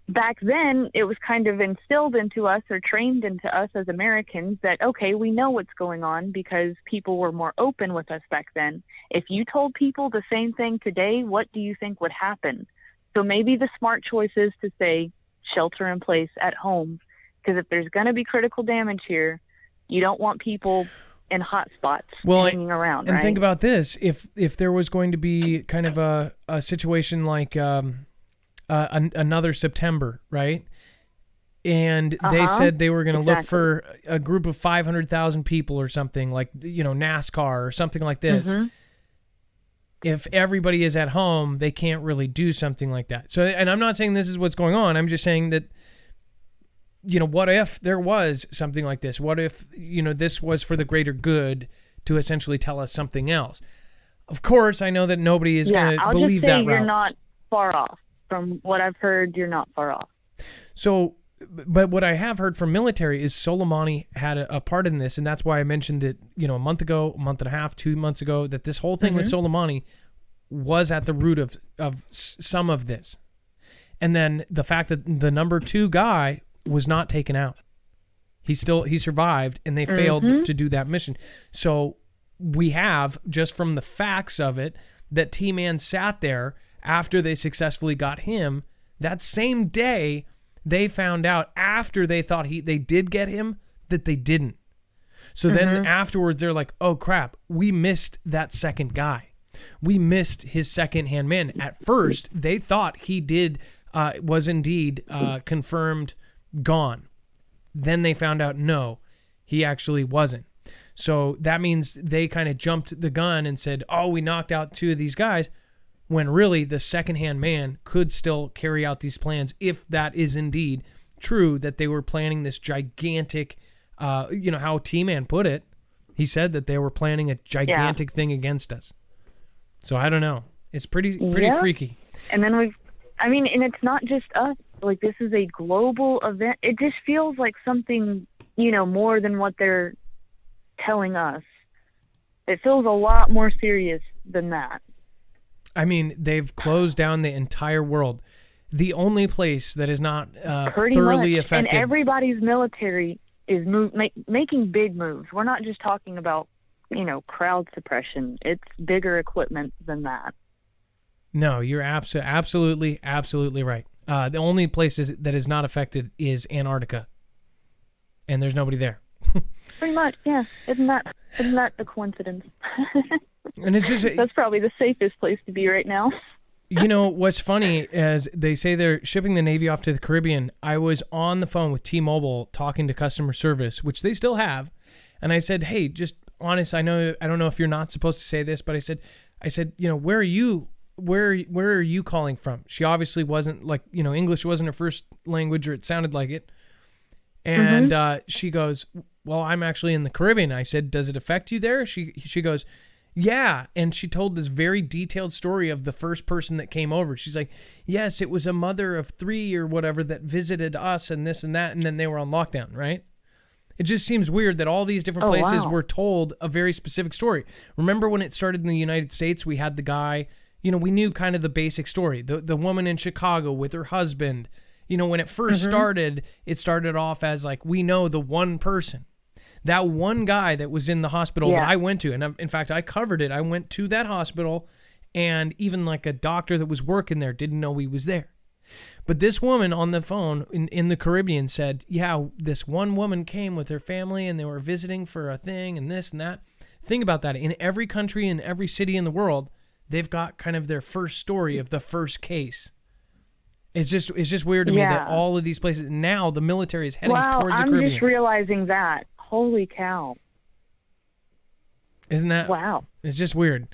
Back then, it was kind of instilled into us or trained into us as Americans that, okay, we know what's going on because people were more open with us back then. If you told people the same thing today, what do you think would happen? So maybe the smart choice is to say shelter in place at home, because if there's going to be critical damage here, you don't want people in hot spots hanging around, and right? think about this. If there was going to be kind of a situation like another September, right? And they said they were going to look for a group of 500,000 people or something like, NASCAR or something like this. Mm-hmm. If everybody is at home, they can't really do something like that. So, and I'm not saying this is what's going on. I'm just saying that, what if there was something like this? What if, this was for the greater good to essentially tell us something else? Of course, I know that nobody is going to believe that route. I'll just say you're not far off. From what I've heard, you're not far off. So, but what I have heard from military is Soleimani had a part in this, and that's why I mentioned it, a month ago, a month and a half, 2 months ago, that this whole thing with Soleimani was at the root of some of this. And then the fact that the number 2 guy was not taken out. He survived, and they failed to do that mission. So we have, just from the facts of it, that T-Man sat there after they successfully got him. That same day, they found out after they thought they did get him that they didn't. So then afterwards, they're like, oh crap, we missed that second guy. We missed his second-hand man. At first, they thought he was indeed confirmed gone. Then they found out, no, he actually wasn't. So that means they kind of jumped the gun and said, oh, we knocked out 2 of these guys, when really the second-hand man could still carry out these plans if that is indeed true, that they were planning this gigantic, how T-Man put it. He said that they were planning a gigantic thing against us. So I don't know. It's pretty freaky. And then and it's not just us. Like, this is a global event. It just feels like something, more than what they're telling us. It feels a lot more serious than that. I mean, they've closed down the entire world. The only place that is not thoroughly affected. And everybody's military is making big moves. We're not just talking about, crowd suppression. It's bigger equipment than that. No, you're absolutely right. The only place that is not affected is Antarctica, and there's nobody there. Pretty much, yeah. Isn't that a coincidence? And it's just that's probably the safest place to be right now. What's funny is they say they're shipping the Navy off to the Caribbean. I was on the phone with T-Mobile talking to customer service, which they still have, and I said, "Hey, just honest, I don't know if you're not supposed to say this, but I said, where are you? Where are you calling from?" She obviously wasn't English wasn't her first language, or it sounded like it. And she goes, "Well, I'm actually in the Caribbean." I said, "Does it affect you there?" She goes, "Yeah." And she told this very detailed story of the first person that came over. She's like, "Yes, it was a mother of 3 or whatever that visited us and this and that." And then they were on lockdown, right? It just seems weird that all these different places were told a very specific story. Remember when it started in the United States, we had the guy, we knew kind of the basic story. The woman in Chicago with her husband, when it first started, it started off as like, we know the one person. That one guy that was in the hospital that I went to, and in fact, I covered it. I went to that hospital, and even like a doctor that was working there didn't know he was there. But this woman on the phone in the Caribbean said, yeah, this one woman came with her family, and they were visiting for a thing and this and that. Think about that. In every country, in every city in the world, they've got kind of their first story of the first case. It's just weird to me that all of these places, now the military is heading towards the Caribbean. I'm just realizing that. Holy cow. Isn't that? Wow. It's just weird.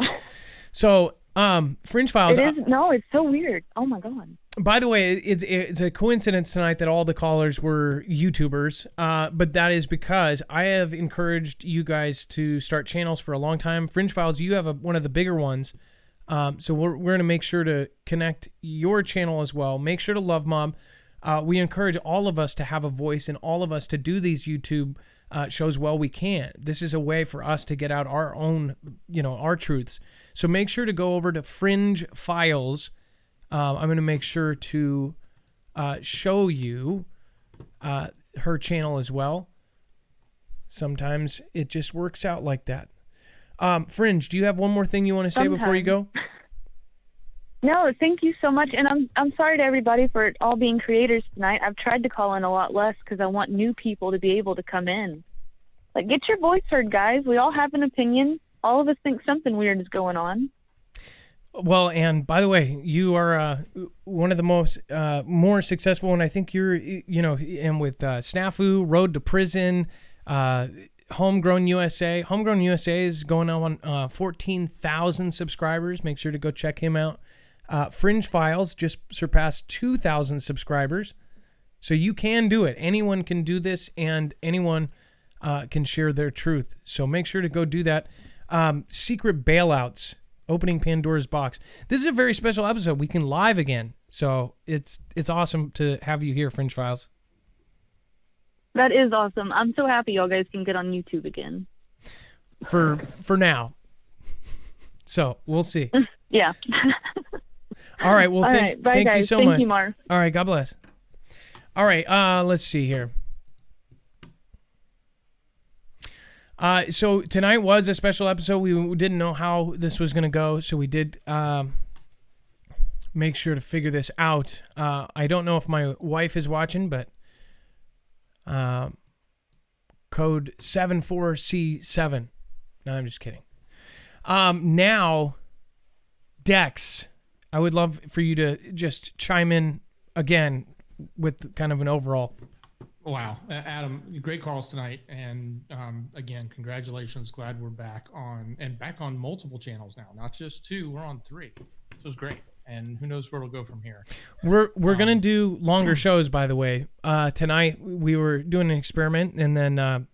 So, Fringe Files. It is. No, it's so weird. Oh my God. By the way, it's a coincidence tonight that all the callers were YouTubers, but that is because I have encouraged you guys to start channels for a long time. Fringe Files, you have one of the bigger ones. So we're going to make sure to connect your channel as well. Make sure to love Mom. We encourage all of us to have a voice and all of us to do these YouTube shows well we can. This is a way for us to get out our own, our truths. So make sure to go over to Fringe Files. I'm going to make sure to show you her channel as well. Sometimes it just works out like that. Fringe, do you have one more thing you want to say before you go? No, thank you so much. And I'm sorry to everybody for all being creators tonight. I've tried to call in a lot less because I want new people to be able to come in. Like, get your voice heard, guys. We all have an opinion. All of us think something weird is going on. Well, and by the way, you are one of the most more successful, and I think you're, and with Snafu, Road to Prison, Homegrown USA. Homegrown USA is going on 14,000 subscribers. Make sure to go check him out. Fringe Files just surpassed 2,000 subscribers. So you can do it. Anyone can do this, and anyone can share their truth. So make sure to go do that. Secret Bailouts, opening Pandora's box. This is a very special episode. We can live again. So it's awesome to have you here, Fringe Files. That is awesome. I'm so happy y'all guys can get on YouTube again. For now. So we'll see. Yeah. All right. Well, Bye, thank guys. you so thank much. You, Mar. All right. God bless. All right. Let's see here. So tonight was a special episode. We didn't know how this was going to go, so we did make sure to figure this out. I don't know if my wife is watching, but code 74C7. No, I'm just kidding. Now, Dex, I would love for you to just chime in again with kind of an overall. Wow, Adam, great calls tonight, and again, congratulations. Glad we're back on multiple channels now, not just 2. We're on 3. This was great, and who knows where it'll go from here. We're gonna do longer shows, by the way. Tonight we were doing an experiment, and then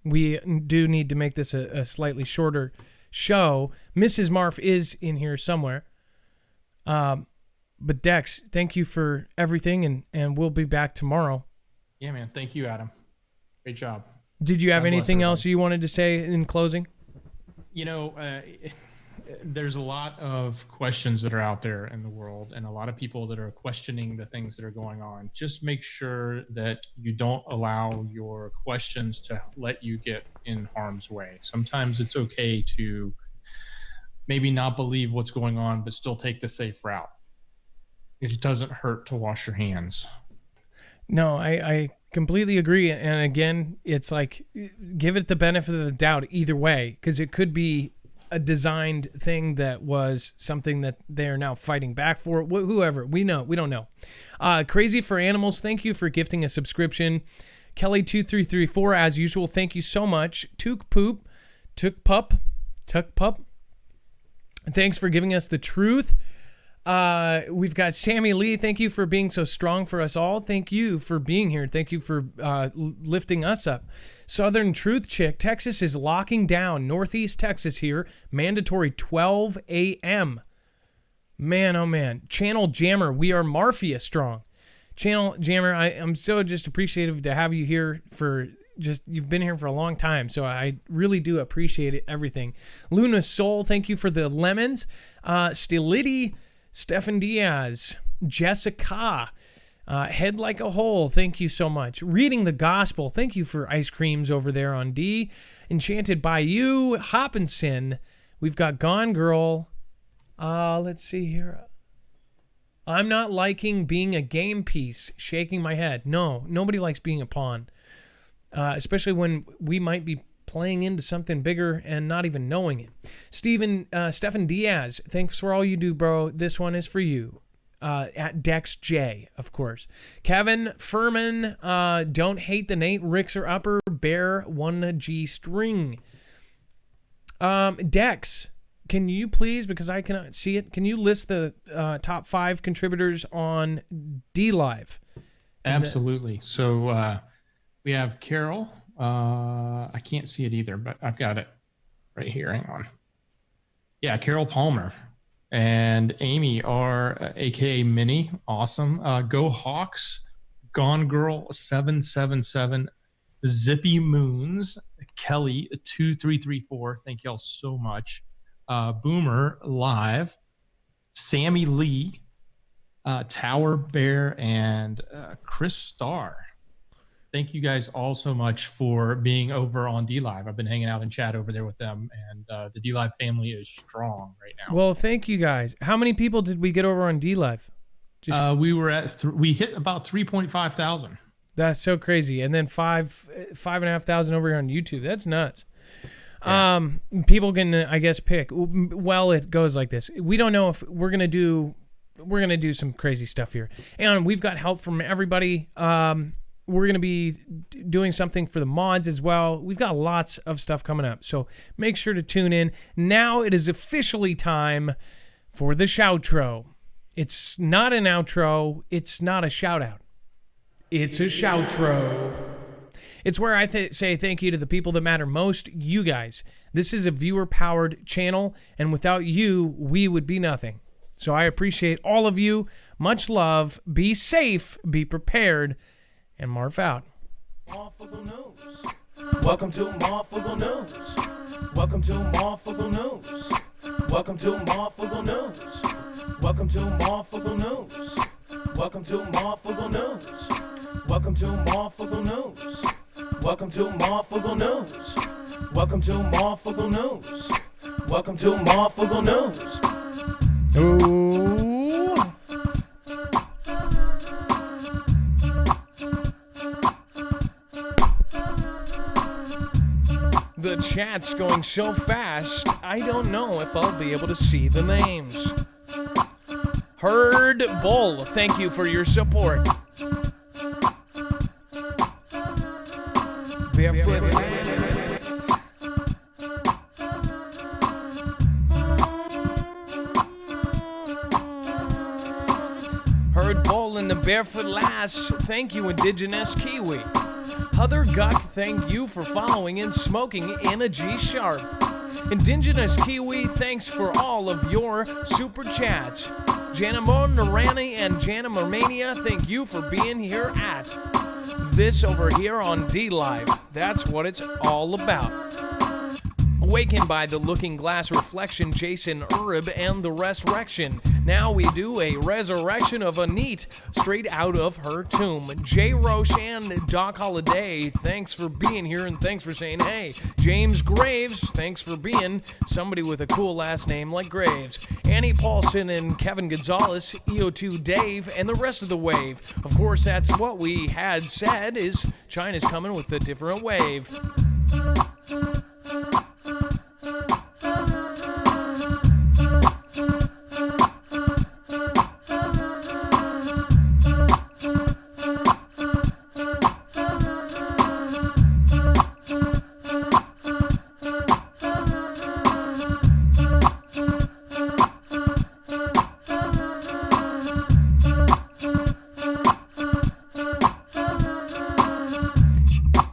we do need to make this a slightly shorter show. Mrs. Marf is in here somewhere. But Dex, thank you for everything, and we'll be back tomorrow. Yeah, man. Thank you, Adam. Great job. Did you have God bless anything else everybody. you wanted to say in closing? There's a lot of questions that are out there in the world, and a lot of people that are questioning the things that are going on. Just make sure that you don't allow your questions to let you get in harm's way. Sometimes it's okay to maybe not believe what's going on, but still take the safe route. It doesn't hurt to wash your hands. No, I completely agree. And again, it's like, give it the benefit of the doubt either way, because it could be a designed thing that was something that they are now fighting back for. Whoever, we don't know. Crazy for Animals, thank you for gifting a subscription. Kelly2334, as usual, thank you so much. Took Pup. Thanks for giving us the truth. We've got Sammy Lee. Thank you for being so strong for us all. Thank you for being here. Thank you for lifting us up. Southern Truth Chick, Texas is locking down. Northeast Texas here. Mandatory 12 a.m. Man, oh man. Channel Jammer, we are Marfia strong. Channel Jammer, I'm so just appreciative to have you here for you've been here for a long time, so I really do appreciate it, everything. Luna Soul, thank you for the lemons. Stility, Stefan Diaz, Jessica, Head Like a Hole, thank you so much. Reading the Gospel, thank you for ice creams over there on D. Enchanted by You, Hopkinson, we've got Gone Girl. Let's see here. I'm not liking being a game piece, shaking my head. No, nobody likes being a pawn, especially when we might be playing into something bigger and not even knowing it. Stefan Diaz, thanks for all you do, bro. This one is for you. At Dex J, of course. Kevin Furman, don't hate the Nate. Ricks are upper. Bear 1G string. Dex, can you please, because I cannot see it, can you list the top 5 contributors on D Live? Absolutely. So we have Carol. I can't see it either, but I've got it right here. Hang on. Yeah, Carol Palmer and Amy are aka Minnie. Awesome. Go Hawks, Gone Girl 777, Zippy Moons, Kelly 2334. Thank y'all so much. Boomer Live, Sammy Lee, Tower Bear, and Chris Starr. Thank you guys all so much for being over on D-Live. I've been hanging out in chat over there with them, and the D-Live family is strong right now. Well, thank you guys. How many people did we get over on D-Live? We were at we hit about 3.5 thousand. That's so crazy. And then 5,500 over here on YouTube. That's nuts. Yeah. People can, I guess, pick. Well, it goes like this. We don't know if we're gonna do some crazy stuff here, and we've got help from everybody. We're going to be doing something for the mods as well. We've got lots of stuff coming up, so make sure to tune in. Now it is officially time for the shoutro. It's not an outro. It's not a shout-out. It's a shoutro. It's where I say thank you to the people that matter most, you guys. This is a viewer-powered channel, and without you, we would be nothing. So I appreciate all of you. Much love. Be safe. Be prepared. And Marf out. Marfoogle News. Welcome to Marfoogle News. Welcome to Marfoogle News. Welcome to Marfoogle News. Welcome to Marfoogle News. Welcome to Marfoogle News. Welcome to Marfoogle News. Welcome to Marfoogle News. Welcome to Marfoogle News. Welcome to Marfoogle News. Ooh. The chat's going so fast, I don't know if I'll be able to see the names. Herd Bull, thank you for your support. Barefoot Lass. Herd Bull and the Barefoot Lass, thank you, Indigenous Kiwi. Other Guck, thank you for following and smoking in a G-sharp. Indigenous Kiwi, thanks for all of your super chats. Janamon Narani and Janamormania, thank you for being here at this over here on D-Live. That's what it's all about. Awakened by the looking glass reflection, Jason Urib and the resurrection. Now we do a resurrection of a neat straight out of her tomb. Jay Roche and Doc Holiday, thanks for being here and thanks for saying hey. James Graves, thanks for being somebody with a cool last name like Graves. Annie Paulson and Kevin Gonzalez, EO2 Dave, and the rest of the wave. Of course, that's what we had said is China's coming with a different wave.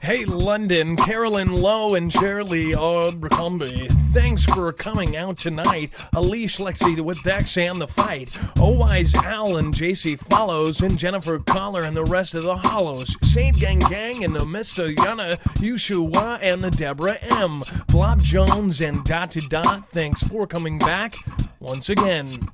Hey London, Carolyn Lowe and Shirley Abercrombie, thanks for coming out tonight. Alish Lexi with Dex and the Fight. O-Wise Al and JC Follows and Jennifer Collar and the rest of the Hollows. Saint Gang Gang and the Mr. Yana, Yushua and the Deborah M. Blob Jones and Dot to Dot, thanks for coming back once again.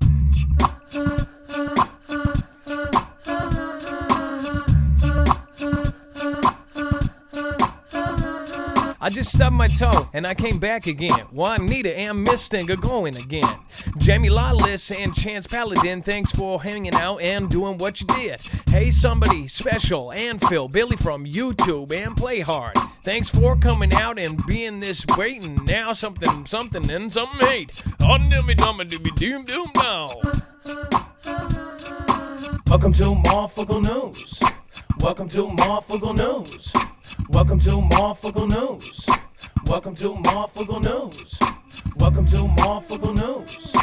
I just stubbed my toe and I came back again. Juanita and Miss Sting are going again. Jamie Lawless and Chance Paladin, thanks for hanging out and doing what you did. Hey somebody special and Phil Billy from YouTube and Play Hard, thanks for coming out and being this great and now something and something hate. On dummy doom doom now. Welcome to Marfoogle News. Welcome to Marfoogle News. Welcome to Marfoogle News. Welcome to Marfoogle News. Welcome to Marfoogle News.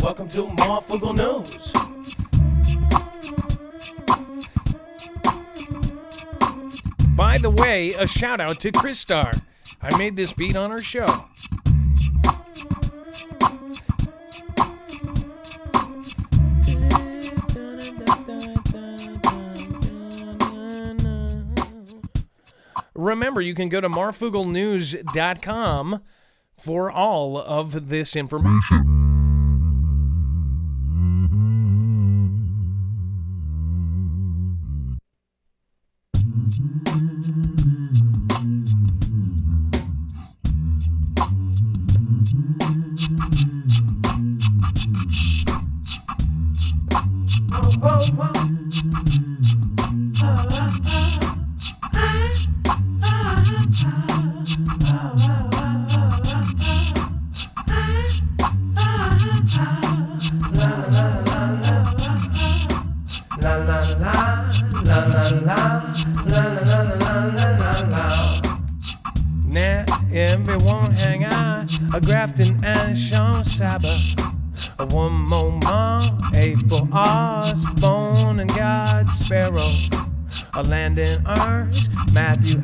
Welcome to Marfoogle News. By the way, a shout out to Chris Starr. I made this beat on her show. remember, you can go to marfooglenews.com for all of this information. Now everyone hang out, a Grafton and Sean Saba. One more month, April Osborne and God Sparrow. A Landon Ernst, Matthew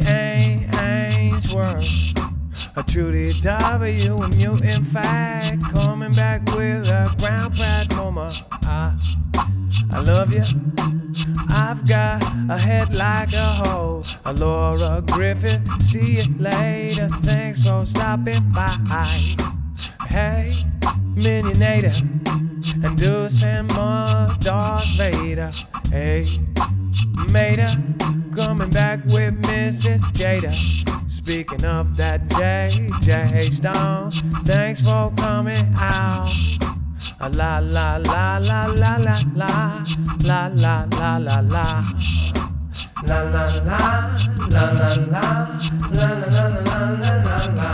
Ainsworth. A Trudy W and Mutant Fact coming back with a ground platformer. I love you. I've got a head like a hoe. A Laura Griffith, see you later. Thanks for stopping by. Hey, Minionator, and Deuce and more Darth Vader. Hey, Mater, coming back with Mrs. Jada. Speaking of that J Stone, thanks for coming out. La la la la la la la la la la la la. La la la la la la la la la la.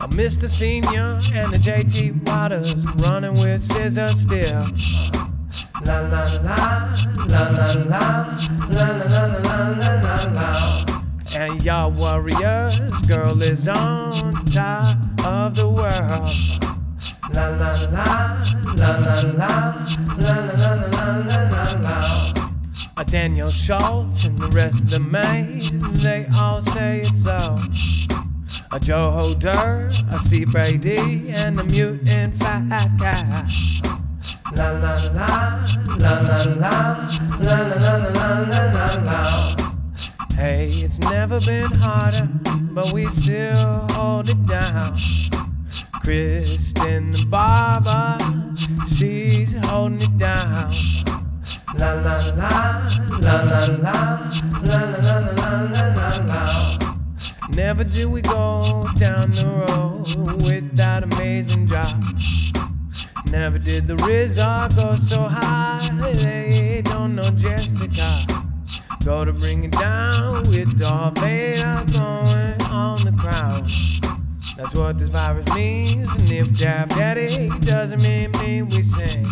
Mr. Senior and the JT Waters running with scissors still. La la la la la la la la la la la. And y'all warriors, girl is on top of the world. La la la la la la la la la la la. A Daniel Schultz and the rest of the maid, they all say it's so. A Joe Hoder, a Steve Brady, and a mutant fat cat. La la la la la la la la la la la. Hey, it's never been harder, but we still hold it down. Kristen the barber, she's holding it down. La la la la la la la la la la la. Never do we go down the road without amazing drop. Never did the RZA go so high, they don't know Jessica. Go to bring it down with Darth Vader going on the crowd. That's what this virus means, and if Daft Daddy doesn't mean me, we sing.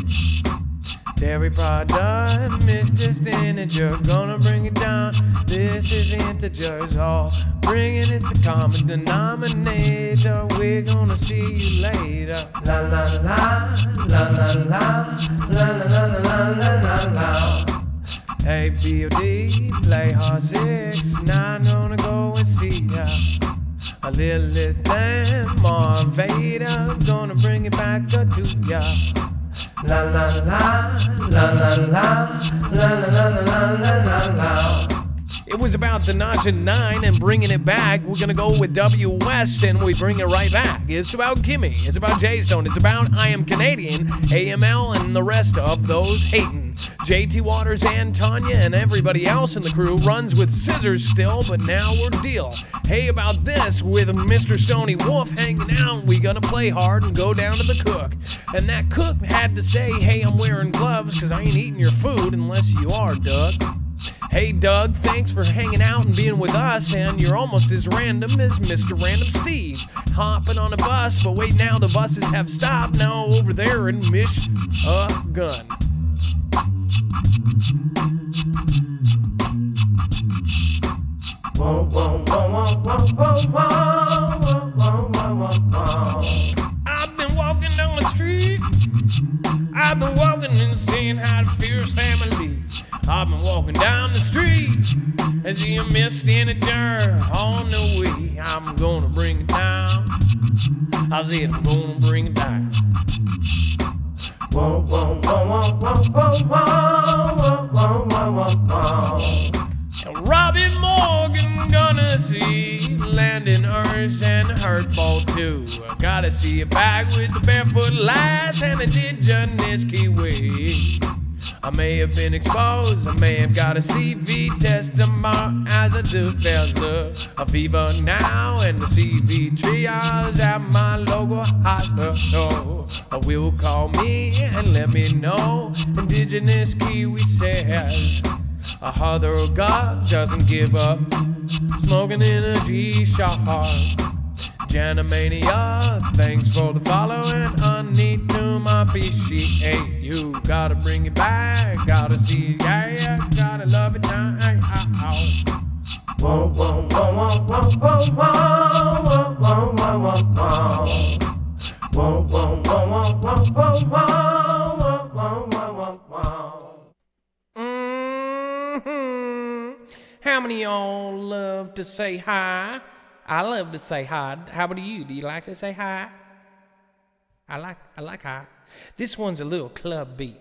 Terry Prada, Mr. Stinager, gonna bring it down. This is integers, all bringing it's a common denominator. We're gonna see you later. La la la la la la la la la la la. Hey B.O.D. play hard 6, now I'm gonna go and see ya. A little than more Vader, gonna bring it back up to ya. La la la la la la la la la la la. It was about the Notch at 9 and bringing it back. We're gonna go with W West and we bring it right back. It's about Kimmy, it's about J Stone, it's about I Am Canadian, AML, and the rest of those hating. JT Waters and Tanya and everybody else in the crew runs with scissors still, but now we're deal. Hey, about this with Mr. Stony Wolf hanging out, we gonna play hard and go down to the cook. And that cook had to say, hey, I'm wearing gloves cause I ain't eating your food unless you are, Doug. Hey Doug, thanks for hanging out and being with us, and you're almost as random as Mr. Random Steve. Hopping on a bus, but wait now, the buses have stopped now over there in Michigan. Whoa, whoa, whoa, whoa, whoa, whoa, whoa, whoa, whoa, whoa. I've been walking down the street. I've been walking and saying hi to Fierce family. I've been walking down the street and see a mist in the dirt on the way. I'm gonna bring it down. I said I'm gonna bring it down. Whoa, whoa, whoa, whoa, whoa, whoa, whoa, whoa, whoa, whoa, whoa, whoa. And Robbie Morgan wanna see landing Earth and Hurtball too. I gotta see a bag with the barefoot lass and indigenous Kiwi. I may have been exposed, I may have got a CV test tomorrow as I develop a fever now, and the CV triage at my local hospital will call me and let me know. Indigenous Kiwi says a other God doesn't give up, smoking in a G-Shock. Janimania, thanks for the follow, and I need to appreciate you. Gotta bring it back, gotta see it, yeah, gotta love it now. Whoa, whoa, whoa, whoa, whoa, whoa, whoa, whoa, whoa, whoa, whoa. Whoa, whoa, whoa, whoa, whoa, whoa, whoa, whoa, whoa, whoa. How many of y'all love to say hi? I love to say hi. How about you? Do you like to say hi? I like hi. This one's a little club beat.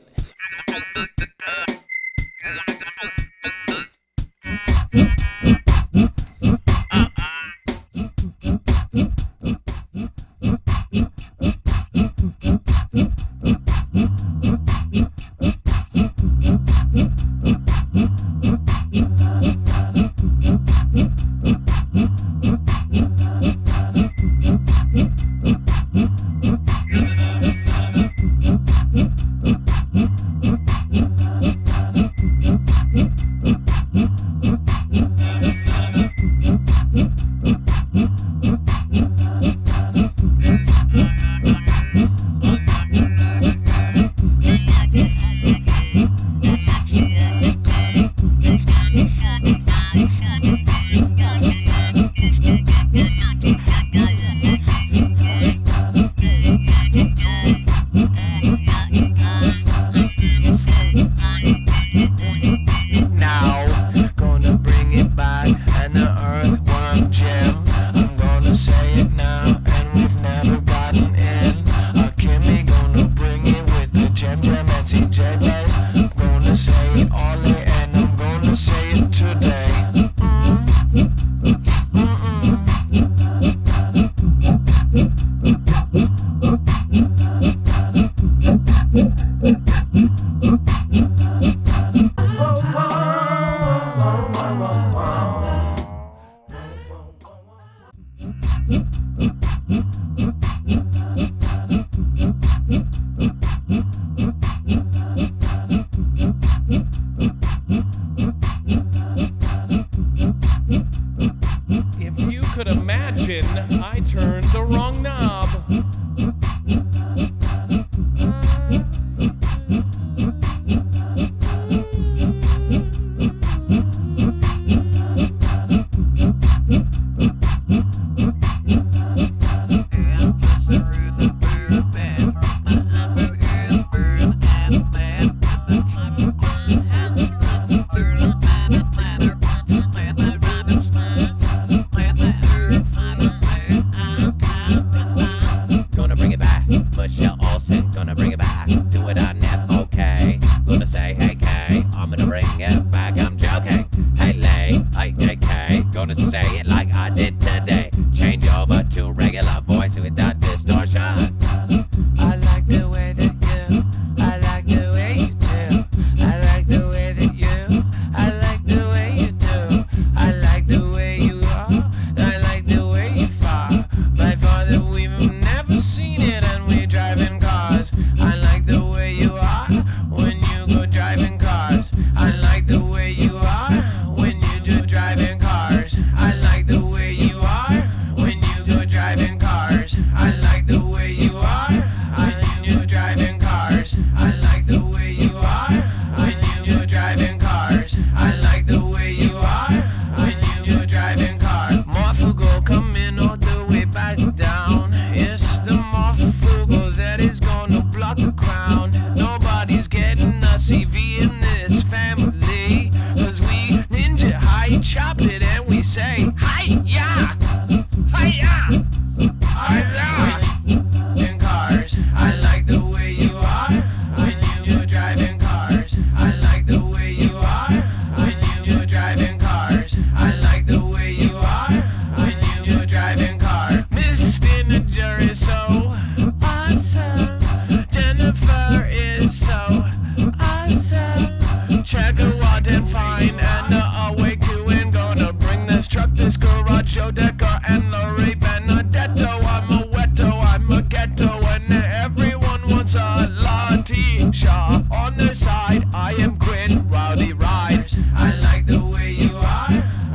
on their side. I am Quinn, Rowdy Ride. I like the way you are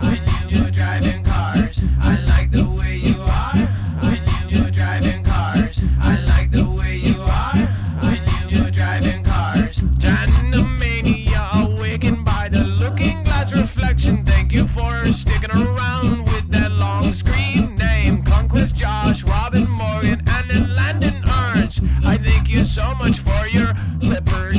when you're driving cars. I like the way you are when you're driving cars. I like the way you are when you're driving cars. Janomania awakened by the looking glass reflection. Thank you for sticking around with that long screen name. Conquest Josh, Robin Morgan, and then Landon Ernst. I thank you so much for your separate.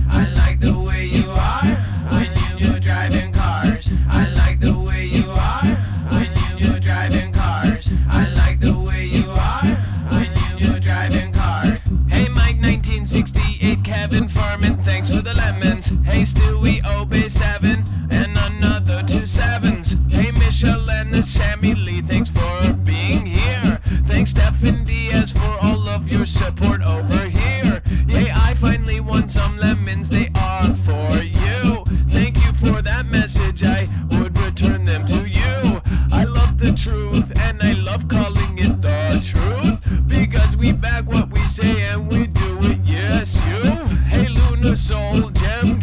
I like the way you are when you're driving cars. I like the way you are when you're driving cars. I like the way you are when you're driving cars. Hey Mike 1968, Kevin Furman, thanks for the lemons. Hey Stewie, Obey 7, and another 2 7s. Hey Michelle and the Sammy Lee, thanks for being here. Thanks Stephen Diaz for all of your support over here. Yay, I finally won some lemons, they are for you. Thank you for that message, I would return them to you. I love the truth, and I love calling it the truth, because we back what we say and we do it, yes you. Hey Lunar Soul, Gem,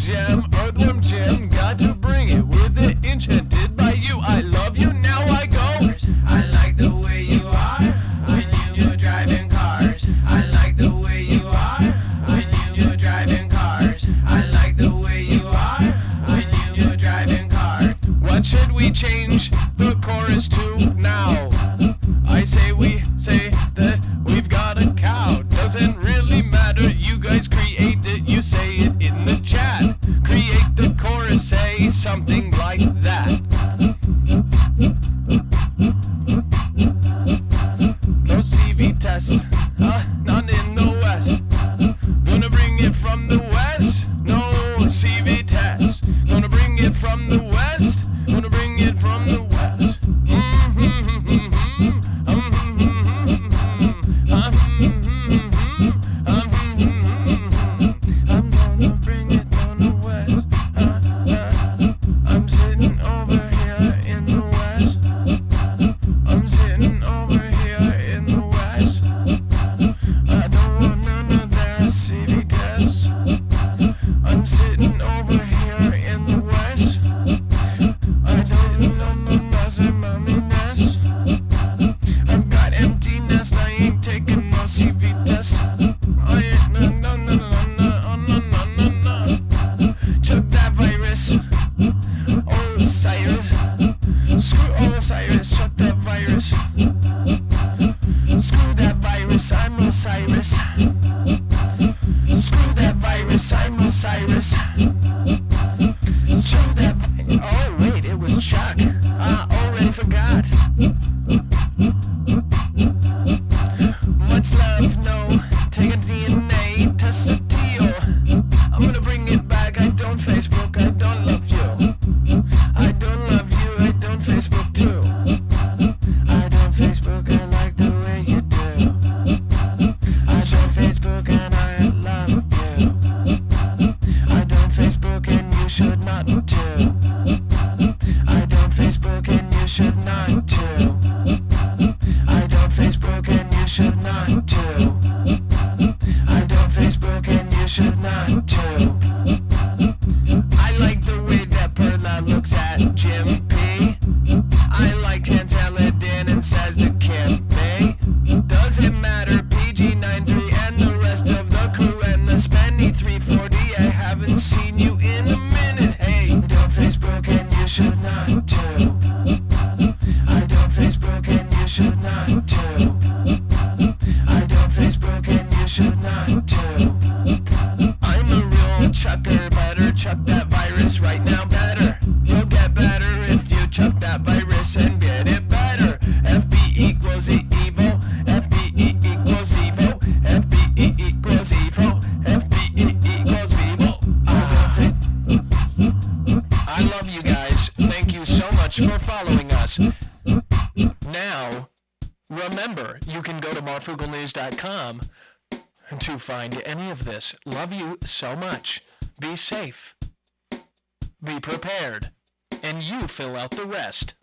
Earthworm Jim, got to bring it with it, enchanted by you. I love you, now I go. I like the way you are when you're driving cars. I like the way you are when you're driving cars. I like the way you are when you're driving cars. What should we change the chorus to now? I say we say that we've got a cow. Doesn't really matter, you guys create it, you say it in the chat. Create the chorus, say something like that. No CV tests, none in the West. Gonna bring it from the West, no CV tests. Gonna bring it from the West, gonna bring it from the West. I'm gonna bring it from the West. I'm sitting over here in the West. I'm sitting over here in the West. I don't want none of that CV tests. I'm sitting over here in the West. I'm sitting on the desert mommy nest. I've got empty nest, I ain't taking no CV test. I ain't no. Chuck that virus. Osiris. Screw Osiris, chuck that virus. Screw that virus, I'm Osiris. Screw that virus, I'm Osiris. Screw that oh wait, it was Chuck. I already forgot. Much love, no. Take a DNA, test a deal. I'm gonna bring it back. I don't Facebook, I don't love you. I don't love you, I don't Facebook too. I don't Facebook, I like the way you do. I don't Facebook and I love you. I don't Facebook and you should not too. I don't Facebook and you should not too. I don't Facebook and you should not too. I don't Facebook and you should not too. I like the way that Perla looks at Jim P. I like Chantaladin and says to Kim May. Does it matter? PG93 and the rest of the crew and the Spenny 340. I haven't seen you in a minute. Hey, don't Facebook and you should not too. I don't Facebook and you should not too. I don't Facebook and you should not too. I'm a real chucker, better chuck that virus right now, better. You'll get better if you chuck that virus and get it better. FB equals evil, FB equals evil, FB equals evil, FB equals evil. I love you guys. Thank you so much for following us. Now, remember, you can go to marfooglenews.com to find any of this. Love you so much. Be safe. be prepared, and you fill out the rest.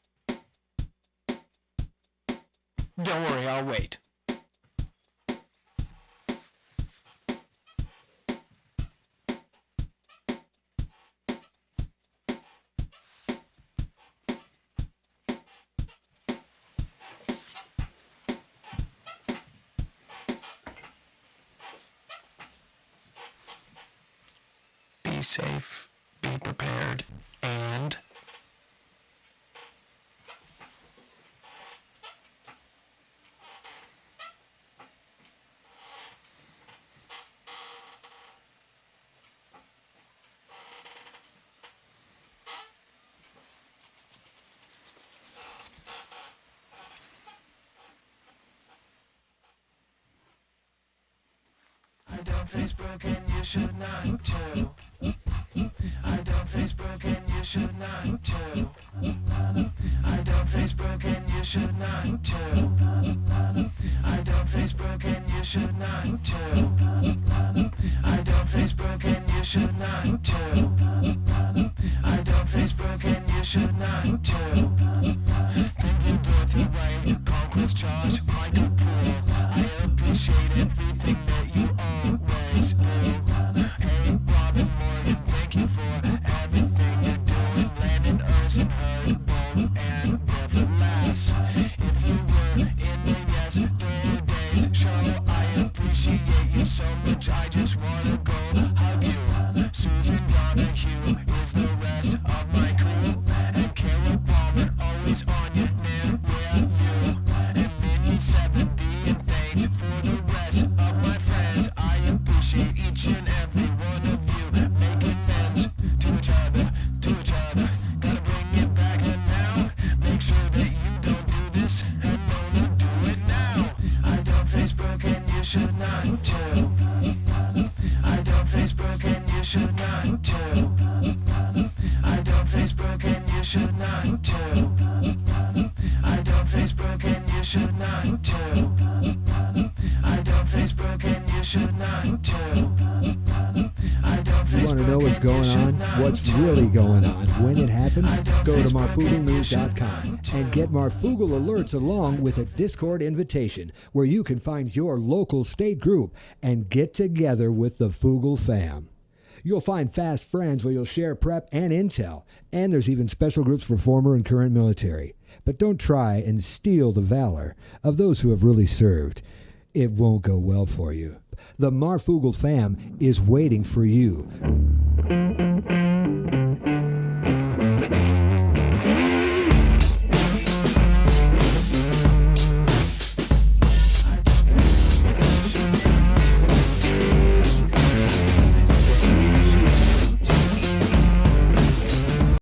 Don't worry, I'll wait. Be safe, be prepared, and... I don't Facebook and you should not too. I don't Facebook and you should not too. I don't Facebook and you should not too. I don't Facebook and you should not too. I don't Facebook and you should not too. I don't Facebook and you should not too. Thank you, Dorothy Wright, Conquest Josh, Michael Poole. I appreciate everything that you always do. Hey, Robin Morgan, thank you for everything you're doing. Landon Ocean, Hurd, Bull, and Wilford Lass. If you were in the Yesterday's show, I appreciate you so much. I just wanna go hug you. Susan Donahue is the rest of my crew, and Kara Palmer always on your name, yeah, you. And Minnie 70, and thanks for the rest of my friends. I appreciate each and every one of you making amends to each other, to each other. Gotta bring it back and now. Make sure that you don't do this and don't do it now. I don't Facebook and you should not too. I don't Facebook and you should not too. I don't Facebook and you should not too. I don't Facebook and you should not too. I don't Facebook and you should not too. I don't Facebook. You want to know what's going on? What's really going on? When it happens, go to MarfoogleNews.com and get Marfoogle alerts along with a Discord invitation where you can find your local state group and get together with the Foogle fam. You'll find fast friends where you'll share prep and intel, and there's even special groups for former and current military. But don't try and steal the valor of those who have really served. It won't go well for you. The Marfoogle fam is waiting for you.